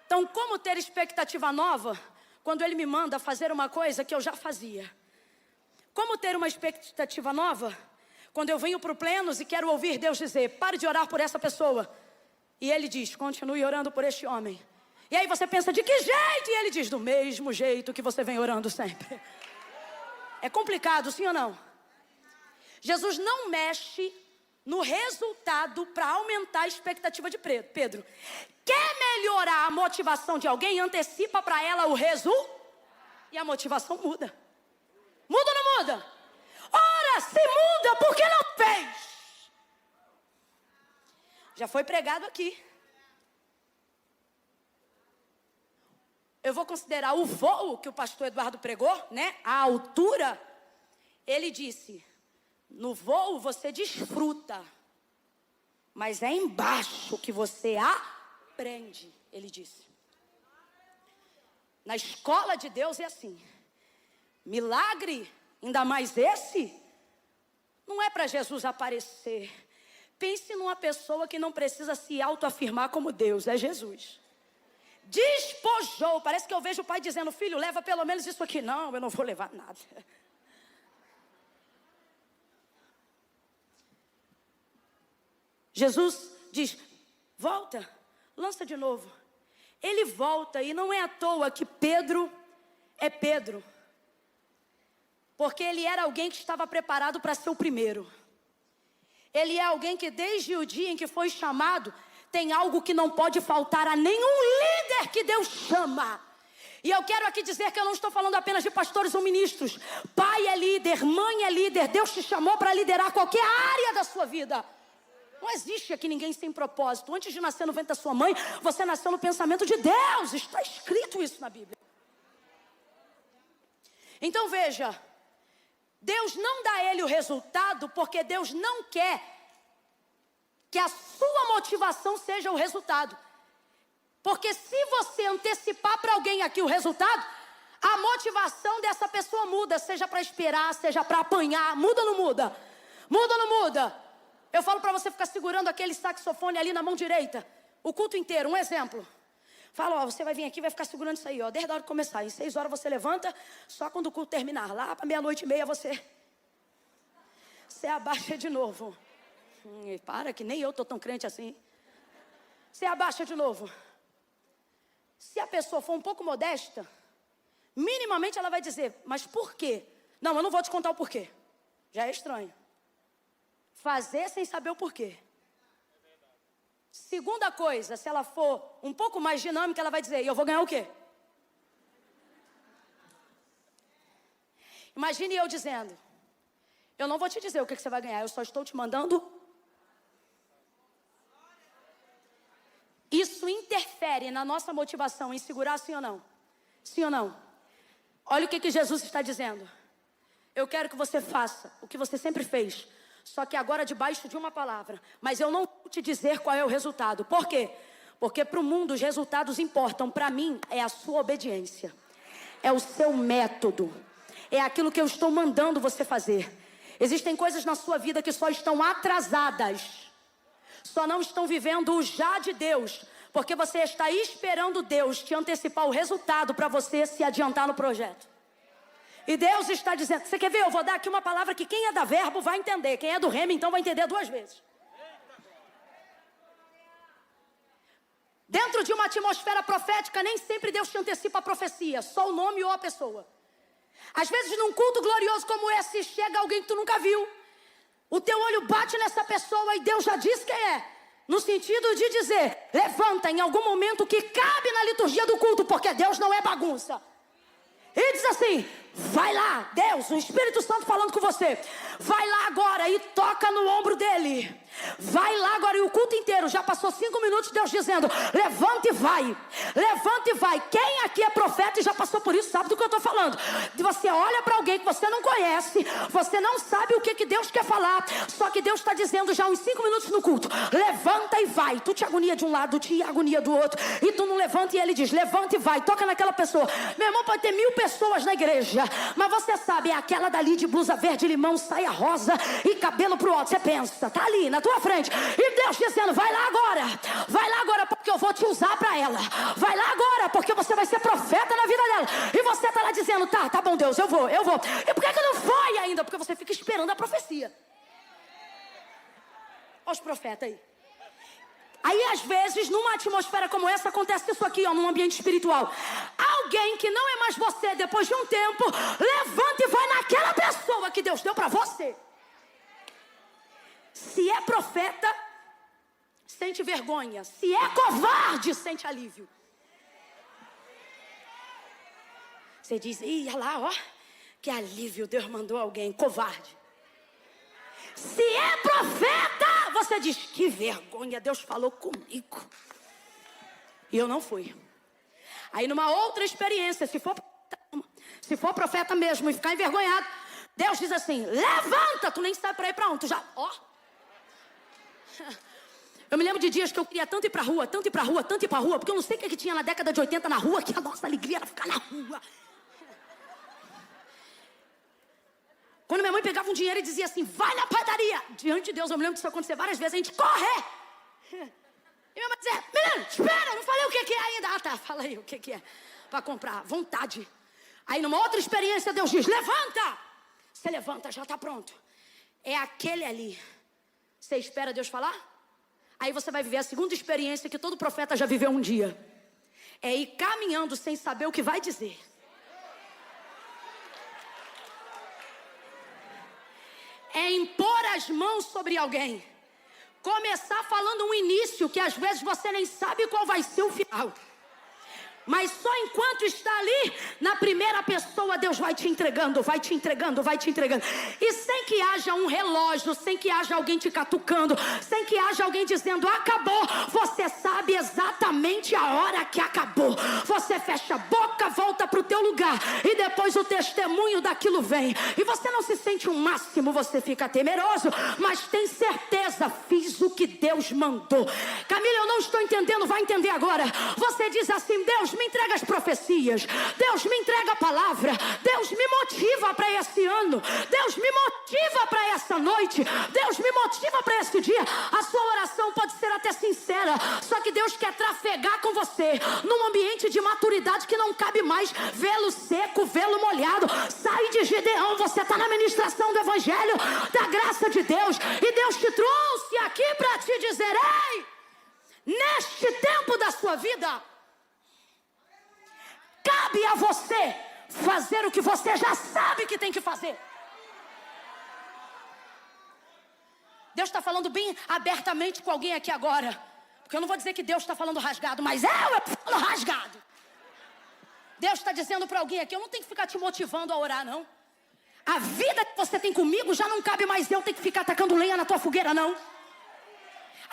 Então, como ter expectativa nova quando Ele me manda fazer uma coisa que eu já fazia? Como ter uma expectativa nova quando eu venho para o Plenos e quero ouvir Deus dizer, pare de orar por essa pessoa. E Ele diz, continue orando por este homem. E aí você pensa, de que jeito? E Ele diz, do mesmo jeito que você vem orando sempre. É complicado, sim ou não? Jesus não mexe no resultado para aumentar a expectativa de Pedro. Quer melhorar a motivação de alguém? Antecipa para ela o resultado. E a motivação muda. Muda ou não muda? Ora, se muda, por que não fez? Já foi pregado aqui. Eu vou considerar o voo que o pastor Eduardo pregou, né? A altura. Ele disse, no voo você desfruta, mas é embaixo que você aprende, ele disse. Na escola de Deus é assim. Milagre, ainda mais esse, não é para Jesus aparecer. Pense numa pessoa que não precisa se autoafirmar como Deus, é Jesus. Despojou, parece que eu vejo o pai dizendo, filho, leva pelo menos isso aqui. Não, eu não vou levar nada. Jesus diz, volta, lança de novo. Ele volta e não é à toa que Pedro é Pedro. Porque ele era alguém que estava preparado para ser o primeiro. Ele é alguém que desde o dia em que foi chamado, tem algo que não pode faltar a nenhum líder que Deus chama. E eu quero aqui dizer que eu não estou falando apenas de pastores ou ministros. Pai é líder, mãe é líder. Deus te chamou para liderar qualquer área da sua vida. Não existe aqui ninguém sem propósito. Antes de nascer no ventre da sua mãe, você nasceu no pensamento de Deus. Está escrito isso na Bíblia. Então veja, Deus não dá a ele o resultado porque Deus não quer que a sua motivação seja o resultado. Porque se você antecipar para alguém aqui o resultado, a motivação dessa pessoa muda, seja para esperar, seja para apanhar. Muda ou não muda? Muda ou não muda? Eu falo para você ficar segurando aquele saxofone ali na mão direita o culto inteiro, um exemplo. Falo, ó, você vai vir aqui e vai ficar segurando isso aí, ó, desde a hora de começar. Em 6 horas você levanta, só quando o culto terminar. Lá para 00:30 você abaixa de novo. Para que nem eu tô tão crente assim. Você abaixa de novo. Se a pessoa for um pouco modesta, minimamente ela vai dizer, mas por quê? Não, eu não vou te contar o porquê. Já é estranho. Fazer sem saber o porquê. Segunda coisa, se ela for um pouco mais dinâmica, ela vai dizer, e eu vou ganhar o quê? Imagine eu dizendo, eu não vou te dizer o que você vai ganhar, eu só estou te mandando. Isso interfere na nossa motivação em segurar, sim ou não? Sim ou não? Olha o que Jesus está dizendo. Eu quero que você faça o que você sempre fez. só que agora debaixo de uma palavra. Mas eu não vou te dizer qual é o resultado. Por quê? Porque para o mundo os resultados importam. Para mim é a sua obediência. É o seu método. É aquilo que eu estou mandando você fazer. Existem coisas na sua vida que só estão atrasadas. Só não estão vivendo o já de Deus. Porque você está esperando Deus te antecipar o resultado para você se adiantar no projeto. E Deus está dizendo, você quer ver? Eu vou dar aqui uma palavra que quem é da verbo vai entender. Quem é do rema, então vai entender duas vezes. Dentro de uma atmosfera profética, nem sempre Deus te antecipa a profecia. Só o nome ou a pessoa. Às vezes num culto glorioso como esse, chega alguém que tu nunca viu. O teu olho bate nessa pessoa e Deus já disse quem é. No sentido de dizer, levanta em algum momento que cabe na liturgia do culto, porque Deus não é bagunça. E diz assim, vai lá, Deus, o Espírito Santo falando com você. Vai lá agora e toca no ombro dele. Vai lá agora, e o culto inteiro, já passou 5 minutos, Deus dizendo, levanta e vai. Levanta e vai. Quem aqui é profeta e já passou por isso, sabe do que eu estou falando. Você olha para alguém que você não conhece, você não sabe o que Deus quer falar, só que Deus está dizendo já uns 5 minutos no culto, levanta e vai. Tu te agonia de um lado, te agonia do outro, e tu não levanta, e ele diz, levanta e vai, toca naquela pessoa. Meu irmão, pode ter 1000 pessoas na igreja, mas você sabe, é aquela dali de blusa verde limão, saia rosa e cabelo pro alto. Você pensa, tá ali na tua frente, e Deus dizendo, vai lá agora porque eu vou te usar para ela. Vai lá agora porque você vai ser profeta na vida dela. E você tá lá dizendo, tá bom Deus, eu vou. E por que não foi ainda? Porque você fica esperando a profecia. Olha os profetas aí. Aí às vezes numa atmosfera como essa acontece isso aqui, ó, num ambiente espiritual. Alguém que não é mais você, depois de um tempo, levanta e vai naquela pessoa que Deus deu para você. Se é profeta, sente vergonha. Se é covarde, sente alívio. Você diz, olha lá, ó, que alívio, Deus mandou alguém. Covarde. Se é profeta, você diz, que vergonha, Deus falou comigo. E eu não fui. Aí numa outra experiência, se for profeta mesmo e ficar envergonhado, Deus diz assim, levanta, tu nem sabe para ir para onde, tu já, ó. Eu me lembro de dias que eu queria tanto ir pra rua, porque eu não sei o que tinha na década de 80 na rua, que a nossa alegria era ficar na rua. Quando minha mãe pegava um dinheiro e dizia assim, vai na padaria. Diante de Deus, eu me lembro disso acontecer várias vezes, a gente corre. E minha mãe dizia, menino, espera, eu não falei o que é ainda. Tá, fala aí o que é pra comprar, vontade. Aí numa outra experiência, Deus diz, levanta. Você levanta, já tá pronto. É aquele ali. Você espera Deus falar? Aí você vai viver a segunda experiência que todo profeta já viveu um dia. É ir caminhando sem saber o que vai dizer. É impor as mãos sobre alguém. Começar falando um início que às vezes você nem sabe qual vai ser o final. Mas só enquanto está ali, na primeira pessoa, Deus vai te entregando, vai te entregando, vai te entregando. E sem que haja um relógio, sem que haja alguém te catucando, sem que haja alguém dizendo, acabou. Você sabe exatamente a hora que acabou. Você fecha a boca, volta para o teu lugar. E depois o testemunho daquilo vem. E você não se sente um máximo, você fica temeroso. Mas tem certeza, fiz o que Deus mandou. Camila, eu não estou entendendo, vai entender agora. Você diz assim, Deus me entrega as profecias, Deus me entrega a palavra, Deus me motiva para esse ano, Deus me motiva para essa noite, Deus me motiva para esse dia. A sua oração pode ser até sincera, só que Deus quer trafegar com você num ambiente de maturidade que não cabe mais velo seco, velo molhado. Sai de Gideão, você está na ministração do evangelho da graça de Deus, e Deus te trouxe aqui para te dizer, ei, neste tempo da sua vida, cabe a você fazer o que você já sabe que tem que fazer. Deus está falando bem abertamente com alguém aqui agora. Porque eu não vou dizer que Deus está falando rasgado, mas eu falo rasgado. Deus está dizendo para alguém aqui, eu não tenho que ficar te motivando a orar, não. A vida que você tem comigo já não cabe mais eu ter que ficar tacando lenha na tua fogueira, não.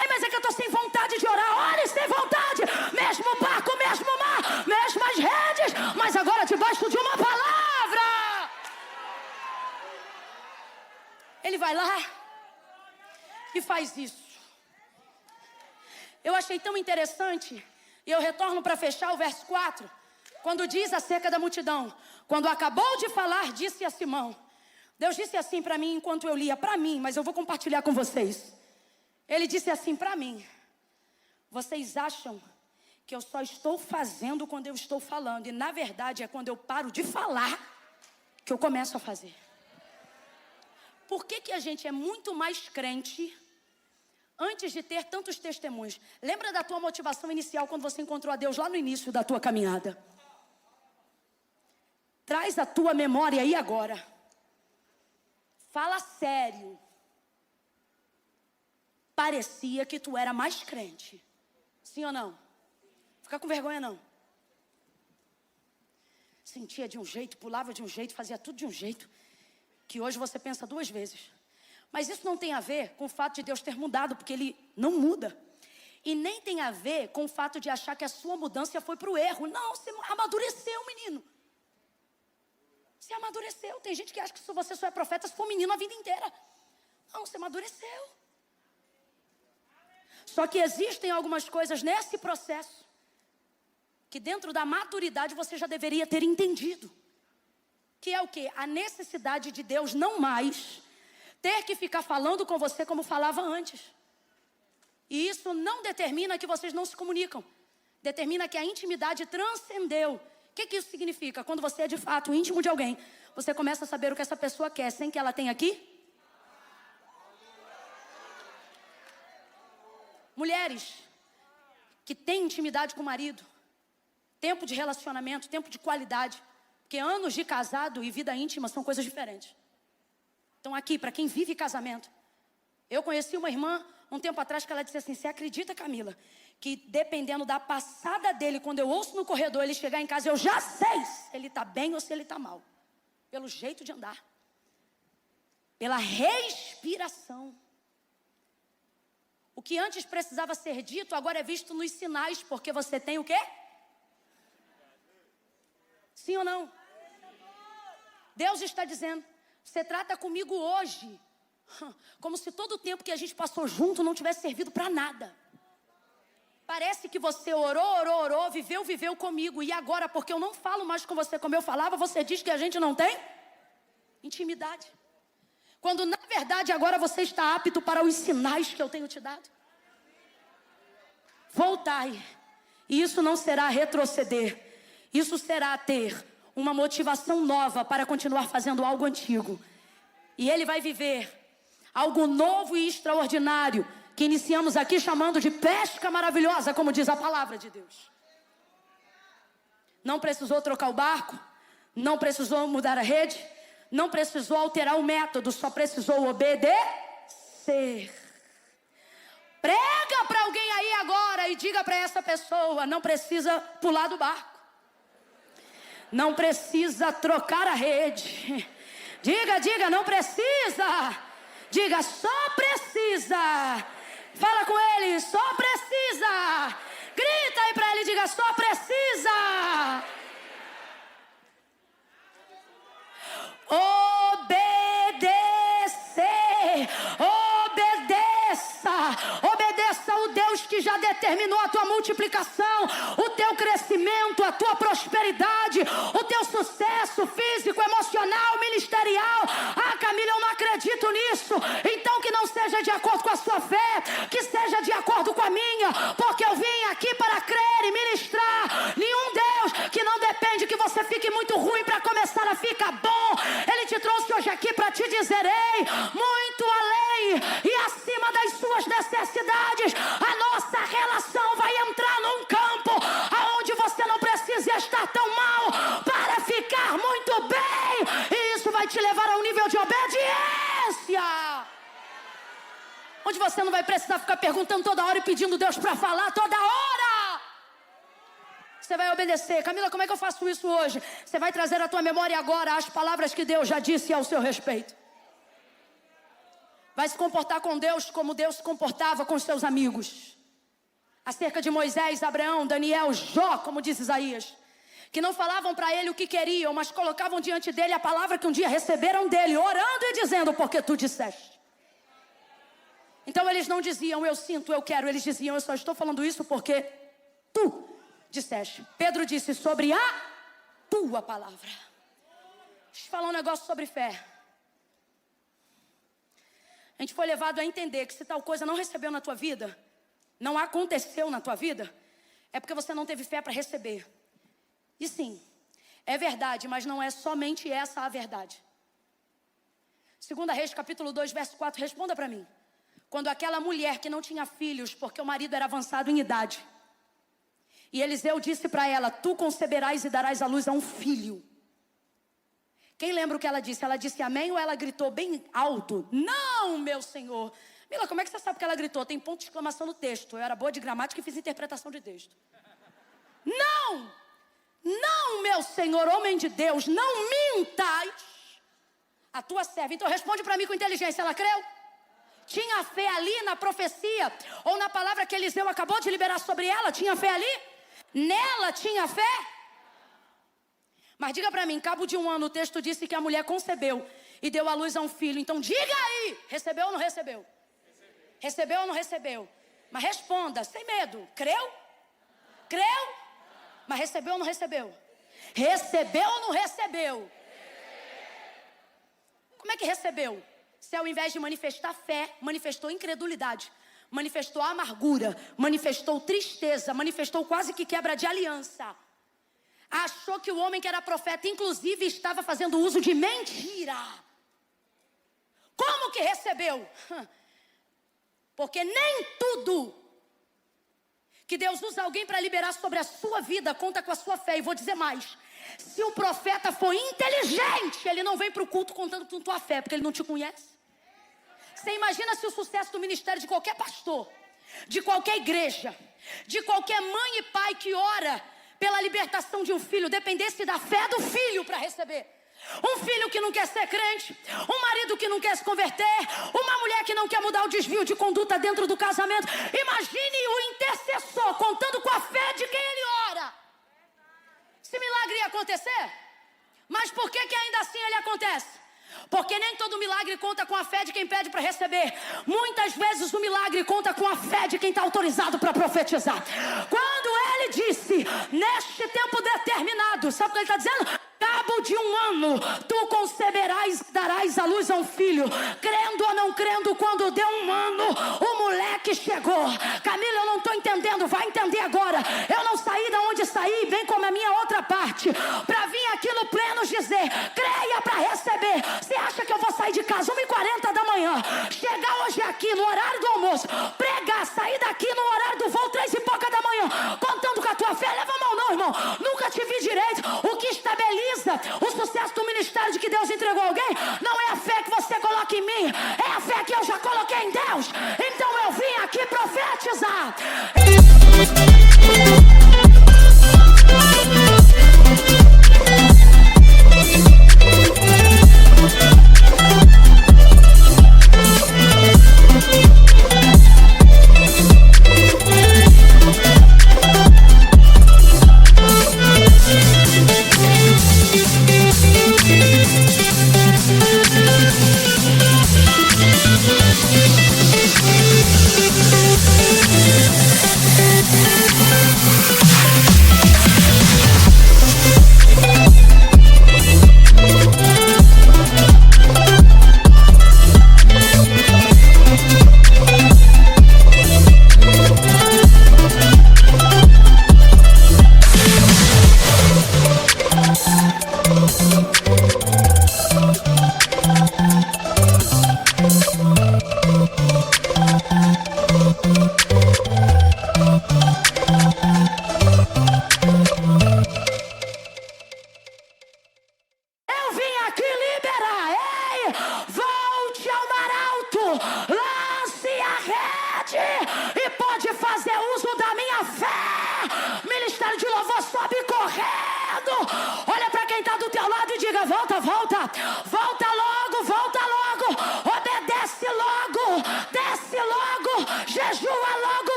Ai, mas é que eu estou sem vontade de orar. Olha, sem vontade. Mesmo barco, mesmo mar, mesmas redes, mas agora debaixo de uma palavra. Ele vai lá e faz isso. Eu achei tão interessante, e eu retorno para fechar o verso 4, quando diz acerca da multidão. Quando acabou de falar, disse a Simão. Deus disse assim para mim enquanto eu lia, para mim, mas eu vou compartilhar com vocês. Ele disse assim para mim: vocês acham que eu só estou fazendo quando eu estou falando, e na verdade é quando eu paro de falar que eu começo a fazer. Por que a gente é muito mais crente antes de ter tantos testemunhos? Lembra da tua motivação inicial quando você encontrou a Deus lá no início da tua caminhada? Traz a tua memória aí agora. Fala sério. Parecia que tu era mais crente. Sim ou não? Fica com vergonha não. Sentia de um jeito, pulava de um jeito, fazia tudo de um jeito, que hoje você pensa 2 vezes. Mas isso não tem a ver com o fato de Deus ter mudado, porque Ele não muda. E nem tem a ver com o fato de achar que a sua mudança foi para o erro. Não, você amadureceu, menino. Você amadureceu. Tem gente que acha que você só é profeta se for menino a vida inteira. Não, você amadureceu. Só que existem algumas coisas nesse processo que dentro da maturidade você já deveria ter entendido. Que é o quê? A necessidade de Deus não mais ter que ficar falando com você como falava antes. E isso não determina que vocês não se comunicam. Determina que a intimidade transcendeu. O que isso significa? Quando você é de fato íntimo de alguém, você começa a saber o que essa pessoa quer sem que ela tenha aqui. Mulheres que têm intimidade com o marido, tempo de relacionamento, tempo de qualidade, porque anos de casado e vida íntima são coisas diferentes. Então aqui, para quem vive casamento, eu conheci uma irmã um tempo atrás que ela disse assim: você acredita, Camila, que dependendo da passada dele, quando eu ouço no corredor ele chegar em casa, eu já sei se ele está bem ou se ele está mal. Pelo jeito de andar. Pela respiração. O que antes precisava ser dito, agora é visto nos sinais, porque você tem o quê? Sim ou não? Deus está dizendo: você trata comigo hoje como se todo o tempo que a gente passou junto não tivesse servido para nada. Parece que você orou, viveu comigo, e agora, porque eu não falo mais com você como eu falava, você diz que a gente não tem intimidade. Quando na verdade agora você está apto para os sinais que eu tenho te dado. Voltai. E isso não será retroceder. Isso será ter uma motivação nova para continuar fazendo algo antigo. E ele vai viver algo novo e extraordinário, que iniciamos aqui chamando de pesca maravilhosa, como diz a palavra de Deus. Não precisou trocar o barco, não precisou mudar a rede, não precisou alterar o método, só precisou obedecer. Prega para alguém aí agora e diga para essa pessoa: não precisa pular do barco, não precisa trocar a rede. Diga, não precisa. Diga, só precisa. Fala com ele, só precisa. Grita aí para ele, diga, só precisa. Obedecer. Obedeça ao Deus que já determinou a tua multiplicação, o teu crescimento, a tua prosperidade, o teu sucesso físico, emocional, ministerial. Ah, Camila, eu não acredito nisso. Então que não seja de acordo com a sua fé, que seja de acordo com a minha, porque eu vim aqui para crer e ministrar. Nenhum Deus que não depende que você fique muito ruim para começar a ficar bom. Ele te trouxe hoje aqui para te dizer: ei, muito além e acima das suas necessidades, a nossa relação vai entrar num campo aonde você não precisa estar tão mal para ficar muito bem, e isso vai te levar a um nível de obediência onde você não vai precisar ficar perguntando toda hora e pedindo Deus para falar toda hora. Você vai obedecer. Camila, como é que eu faço isso hoje? Você vai trazer à tua memória agora as palavras que Deus já disse ao seu respeito. Vai se comportar com Deus como Deus se comportava com seus amigos. Acerca de Moisés, Abraão, Daniel, Jó, como diz Isaías, que não falavam para ele o que queriam, mas colocavam diante dele a palavra que um dia receberam dele, orando e dizendo: porque tu disseste. Então Então eles não diziam, eu sinto, eu quero. Eles diziam, eu só estou falando isso porque tu disseste. Pedro disse, sobre a tua palavra. Deixa eu falar um negócio sobre fé. A gente foi levado a entender que se tal coisa não recebeu na tua vida, não aconteceu na tua vida, é porque você não teve fé para receber. E sim, é verdade, mas não é somente essa a verdade. 2 Reis, capítulo 2, verso 4, responda para mim. Quando aquela mulher que não tinha filhos, porque o marido era avançado em idade, e Eliseu disse para ela, tu conceberás e darás à luz a um filho. Quem lembra o que ela disse? Ela disse amém ou ela gritou bem alto? Não, meu Senhor. Mila, como é que você sabe que ela gritou? Tem ponto de exclamação no texto. Eu era boa de gramática e fiz interpretação de texto. Não! Não, meu Senhor, homem de Deus, não mintas a tua serva. Então responde para mim com inteligência, ela creu? Tinha fé ali na profecia ou na palavra que Eliseu acabou de liberar sobre ela? Tinha fé ali? Nela tinha fé? Mas diga para mim, cabo de um ano o texto disse que a mulher concebeu e deu à luz a um filho. Então diga aí, recebeu ou não recebeu? Recebeu ou não recebeu? Mas responda, sem medo, creu? Creu? Mas recebeu ou não recebeu? Recebeu ou não recebeu? Como é que recebeu? Se ao invés de manifestar fé, manifestou incredulidade, manifestou amargura, manifestou tristeza, manifestou quase que quebra de aliança. Achou que o homem que era profeta, inclusive, estava fazendo uso de mentira. Como que recebeu? Porque nem tudo que Deus usa alguém para liberar sobre a sua vida conta com a sua fé. E vou dizer mais. Se o profeta for inteligente, ele não vem para o culto contando com tua fé, porque ele não te conhece. Você imagina se o sucesso do ministério de qualquer pastor, de qualquer igreja, de qualquer mãe e pai que ora pela libertação de um filho, dependesse da fé do filho para receber. Um filho que não quer ser crente, um marido que não quer se converter, uma mulher que não quer mudar o desvio de conduta dentro do casamento. Imagine o intercessor contando com a fé de quem ele ora. Esse milagre ia acontecer? Mas por que ainda assim ele acontece? Porque nem todo milagre conta com a fé de quem pede para receber. Muitas vezes o milagre conta com a fé de quem está autorizado para profetizar. Quando ele disse, neste tempo determinado, sabe o que ele está dizendo? Cabo de um ano, tu conceberás e darás à luz a um filho. Crendo ou não crendo, quando deu um ano, o moleque chegou. Camila, eu não estou entendendo, vai entender agora. Eu não saí da onde saí, vem como a minha outra parte, para vir aqui no pleno dizer, creia para receber. Você acha que eu vou sair de casa 1h40 da manhã, chegar hoje aqui no horário do almoço, pregar, sair daqui no horário do voo 3 e pouca da manhã, contando com a tua fé? Leva a mão não, irmão. Nunca te vi direito. O que estabelece o sucesso do ministério de que Deus entregou alguém não é a fé que você coloca em mim, é a fé que eu já coloquei em Deus. Então eu vim aqui profetizar.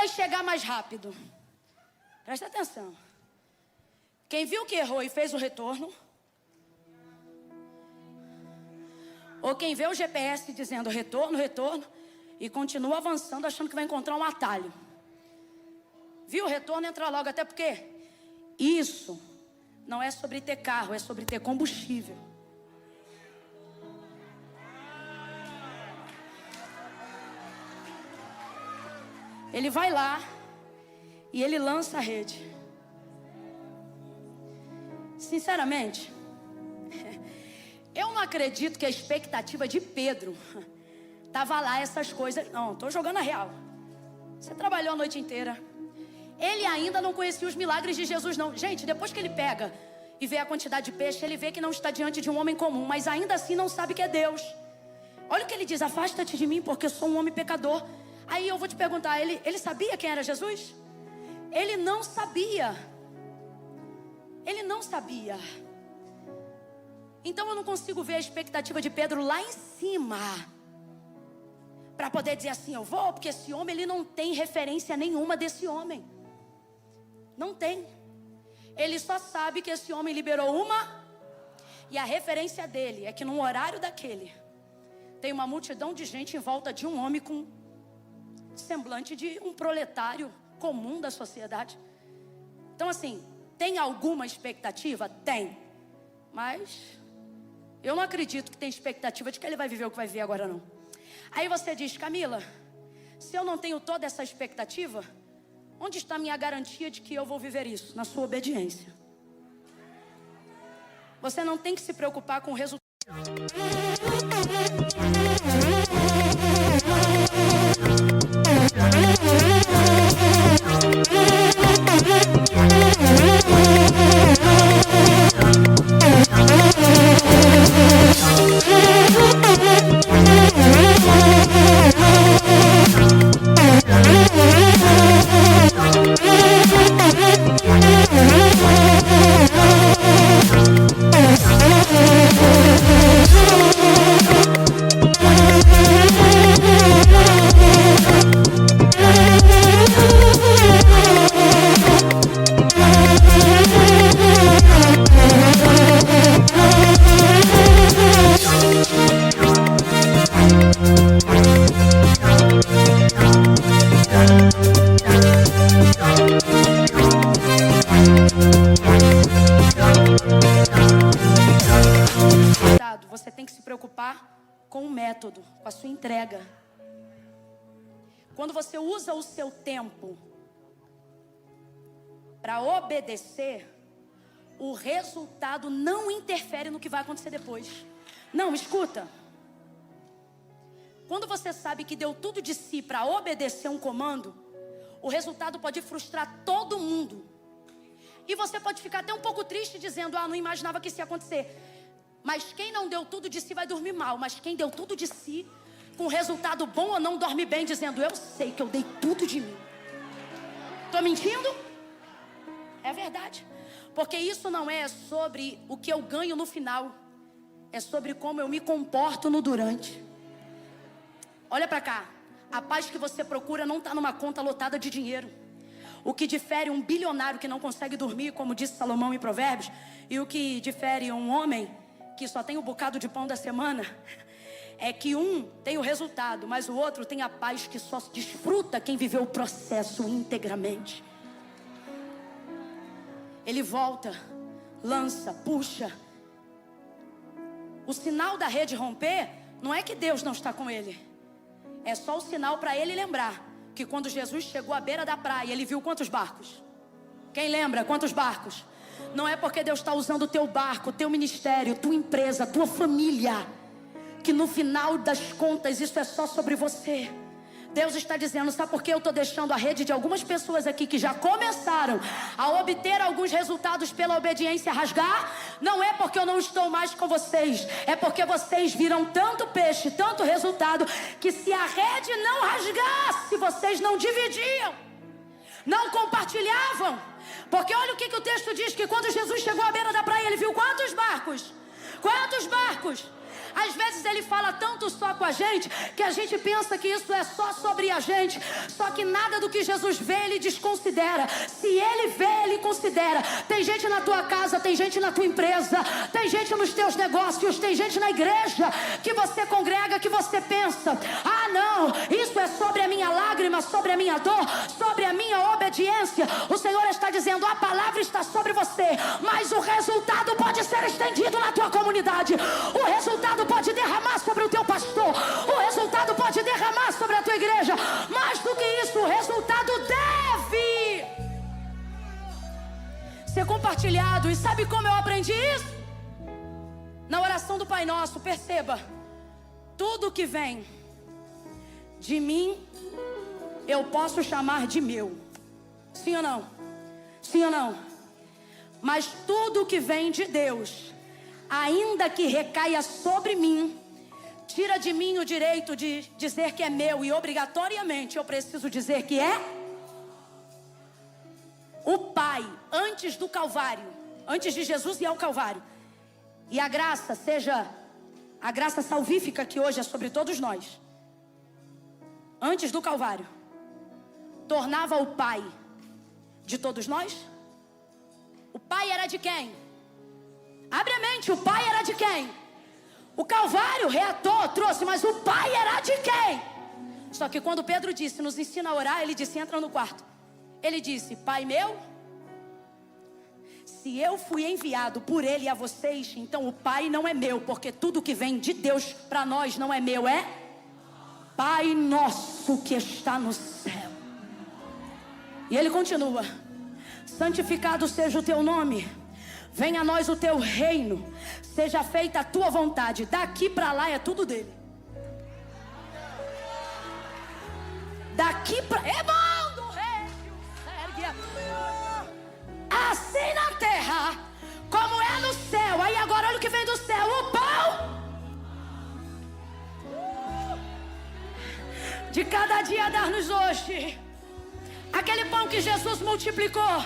vai chegar mais rápido? Presta atenção. Quem viu que errou e fez o retorno? Ou quem vê o GPS dizendo retorno, retorno, e continua avançando achando que vai encontrar um atalho? Viu o retorno, entra logo, até porque isso não é sobre ter carro, é sobre ter combustível. Ele vai lá e ele lança a rede. Sinceramente, eu não acredito que a expectativa de Pedro estava lá essas coisas. Não, estou jogando a real. Você trabalhou a noite inteira. Ele ainda não conhecia os milagres de Jesus, não. Gente, depois que ele pega e vê a quantidade de peixe, ele vê que não está diante de um homem comum, mas ainda assim não sabe que é Deus. Olha o que ele diz: afasta-te de mim, porque eu sou um homem pecador. Aí eu vou te perguntar, ele sabia quem era Jesus? Ele não sabia. Ele não sabia. Então eu não consigo ver a expectativa de Pedro lá em cima, para poder dizer assim, eu vou, porque esse homem, ele não tem referência nenhuma desse homem. Não tem. Ele só sabe que esse homem liberou uma, e a referência dele é que num horário daquele, tem uma multidão de gente em volta de um homem com semblante de um proletário comum da sociedade. Então assim, tem alguma expectativa? Tem. Mas eu não acredito que tem expectativa de que ele vai viver o que vai viver agora, não. Aí você diz, Camila, se eu não tenho toda essa expectativa, onde está a minha garantia de que eu vou viver isso? Na sua obediência. Você não tem que se preocupar com o resultado. Você tem que se preocupar com o método, com a sua entrega. Quando você usa o seu tempo para obedecer, o resultado não interfere no que vai acontecer depois. Não, escuta. Quando você sabe que deu tudo de si para obedecer um comando, o resultado pode frustrar todo mundo. E você pode ficar até um pouco triste dizendo, não imaginava que isso ia acontecer. Mas quem não deu tudo de si vai dormir mal. Mas quem deu tudo de si, com resultado bom ou não, dorme bem, dizendo, eu sei que eu dei tudo de mim. Estou mentindo? É verdade. Porque isso não é sobre o que eu ganho no final. É sobre como eu me comporto no durante. Olha para cá. A paz que você procura não está numa conta lotada de dinheiro. O que difere um bilionário que não consegue dormir, como disse Salomão em Provérbios, e o que difere um homem que só tem um bocado de pão da semana, é que um tem o resultado, mas o outro tem a paz que só desfruta quem viveu o processo integramente. Ele volta, lança, puxa. O sinal da rede romper não é que Deus não está com ele. É só o sinal para ele lembrar que quando Jesus chegou à beira da praia, ele viu quantos barcos? Quem lembra? Quantos barcos? Não é porque Deus está usando o teu barco, o teu ministério, tua empresa, tua família, que no final das contas isso é só sobre você. Deus está dizendo, sabe por que eu estou deixando a rede de algumas pessoas aqui que já começaram a obter alguns resultados pela obediência rasgar? Não é porque eu não estou mais com vocês, é porque vocês viram tanto peixe, tanto resultado, que se a rede não rasgasse, vocês não dividiam, não compartilhavam. Porque olha o que o texto diz, que quando Jesus chegou à beira da praia, ele viu quantos barcos? Quantos barcos? Às vezes Ele fala tanto só com a gente, que a gente pensa que isso é só sobre a gente. Só que nada do que Jesus vê, Ele desconsidera. Se Ele vê, Ele considera. Tem gente na tua casa, tem gente na tua empresa, tem gente nos teus negócios, tem gente na igreja que você congrega, que você pensa: ah não, isso é sobre a minha lágrima, sobre a minha dor, sobre a minha obediência. O Senhor está dizendo: a palavra está sobre você, mas o resultado pode ser estendido na tua comunidade. O resultado pode derramar sobre o teu pastor. O resultado pode derramar sobre a tua igreja. Mais do que isso, o resultado deve ser compartilhado. E sabe como eu aprendi isso? Na oração do Pai Nosso. Perceba: tudo que vem de mim, eu posso chamar de meu. Sim ou não? Sim ou não? Mas tudo que vem de Deus, ainda que recaia sobre mim, tira de mim o direito de dizer que é meu. E obrigatoriamente eu preciso dizer que é. O Pai, antes do Calvário, antes de Jesus ir ao Calvário, e a graça seja a graça salvífica que hoje é sobre todos nós, antes do Calvário, tornava o Pai de todos nós. O Pai era de quem? Abre a mente, o Pai era de quem? O Calvário reatou, trouxe, mas o Pai era de quem? Só que quando Pedro disse: nos ensina a orar, ele disse: entra no quarto. Ele disse: Pai meu, se eu fui enviado por Ele a vocês, então o Pai não é meu, porque tudo que vem de Deus para nós não é meu, é Pai nosso que está no céu. E ele continua: santificado seja o teu nome, venha a nós o teu reino, seja feita a tua vontade. Daqui para lá é tudo dele. Daqui para... assim na terra como é no céu. Aí agora olha o que vem do céu: o pão de cada dia dar-nos hoje. Aquele pão que Jesus multiplicou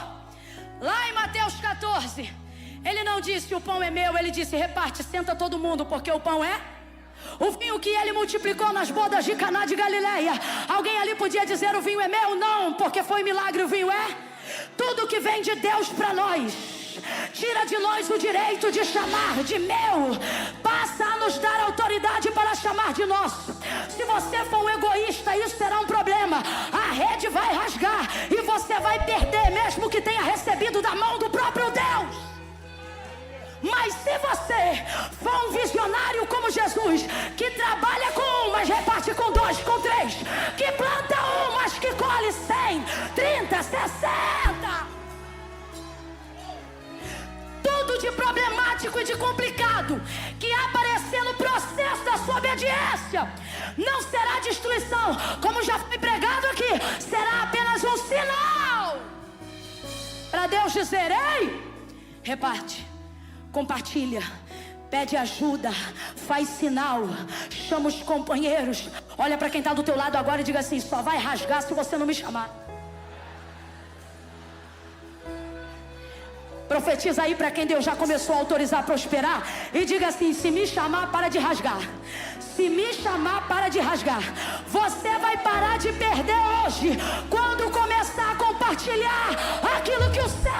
lá em Mateus 14. Ele não disse: o pão é meu. Ele disse: reparte, senta todo mundo, porque o pão é... O vinho que ele multiplicou nas bodas de Caná de Galileia, alguém ali podia dizer: o vinho é meu? Não, porque foi milagre. O vinho é... Tudo que vem de Deus para nós tira de nós o direito de chamar de meu, passa a nos dar autoridade para chamar de nosso. Se você for um egoísta, isso será um problema. A rede vai rasgar e você vai perder, mesmo que tenha recebido da mão do próprio Deus. Mas se você for um visionário como Jesus, que trabalha com um, mas reparte com dois, com três, que planta um, mas que colhe 100, 30, 60, tudo de problemático e de complicado que aparecer no processo da sua obediência, não será destruição, como já foi pregado aqui, será apenas um sinal para Deus dizer: ei, reparte, compartilha, pede ajuda, faz sinal, chama os companheiros. Olha para quem está do teu lado agora e diga assim: só vai rasgar se você não me chamar. Profetiza aí para quem Deus já começou a autorizar a prosperar e diga assim: se me chamar, para de rasgar. Se me chamar, para de rasgar. Você vai parar de perder hoje quando começar a compartilhar aquilo que o céu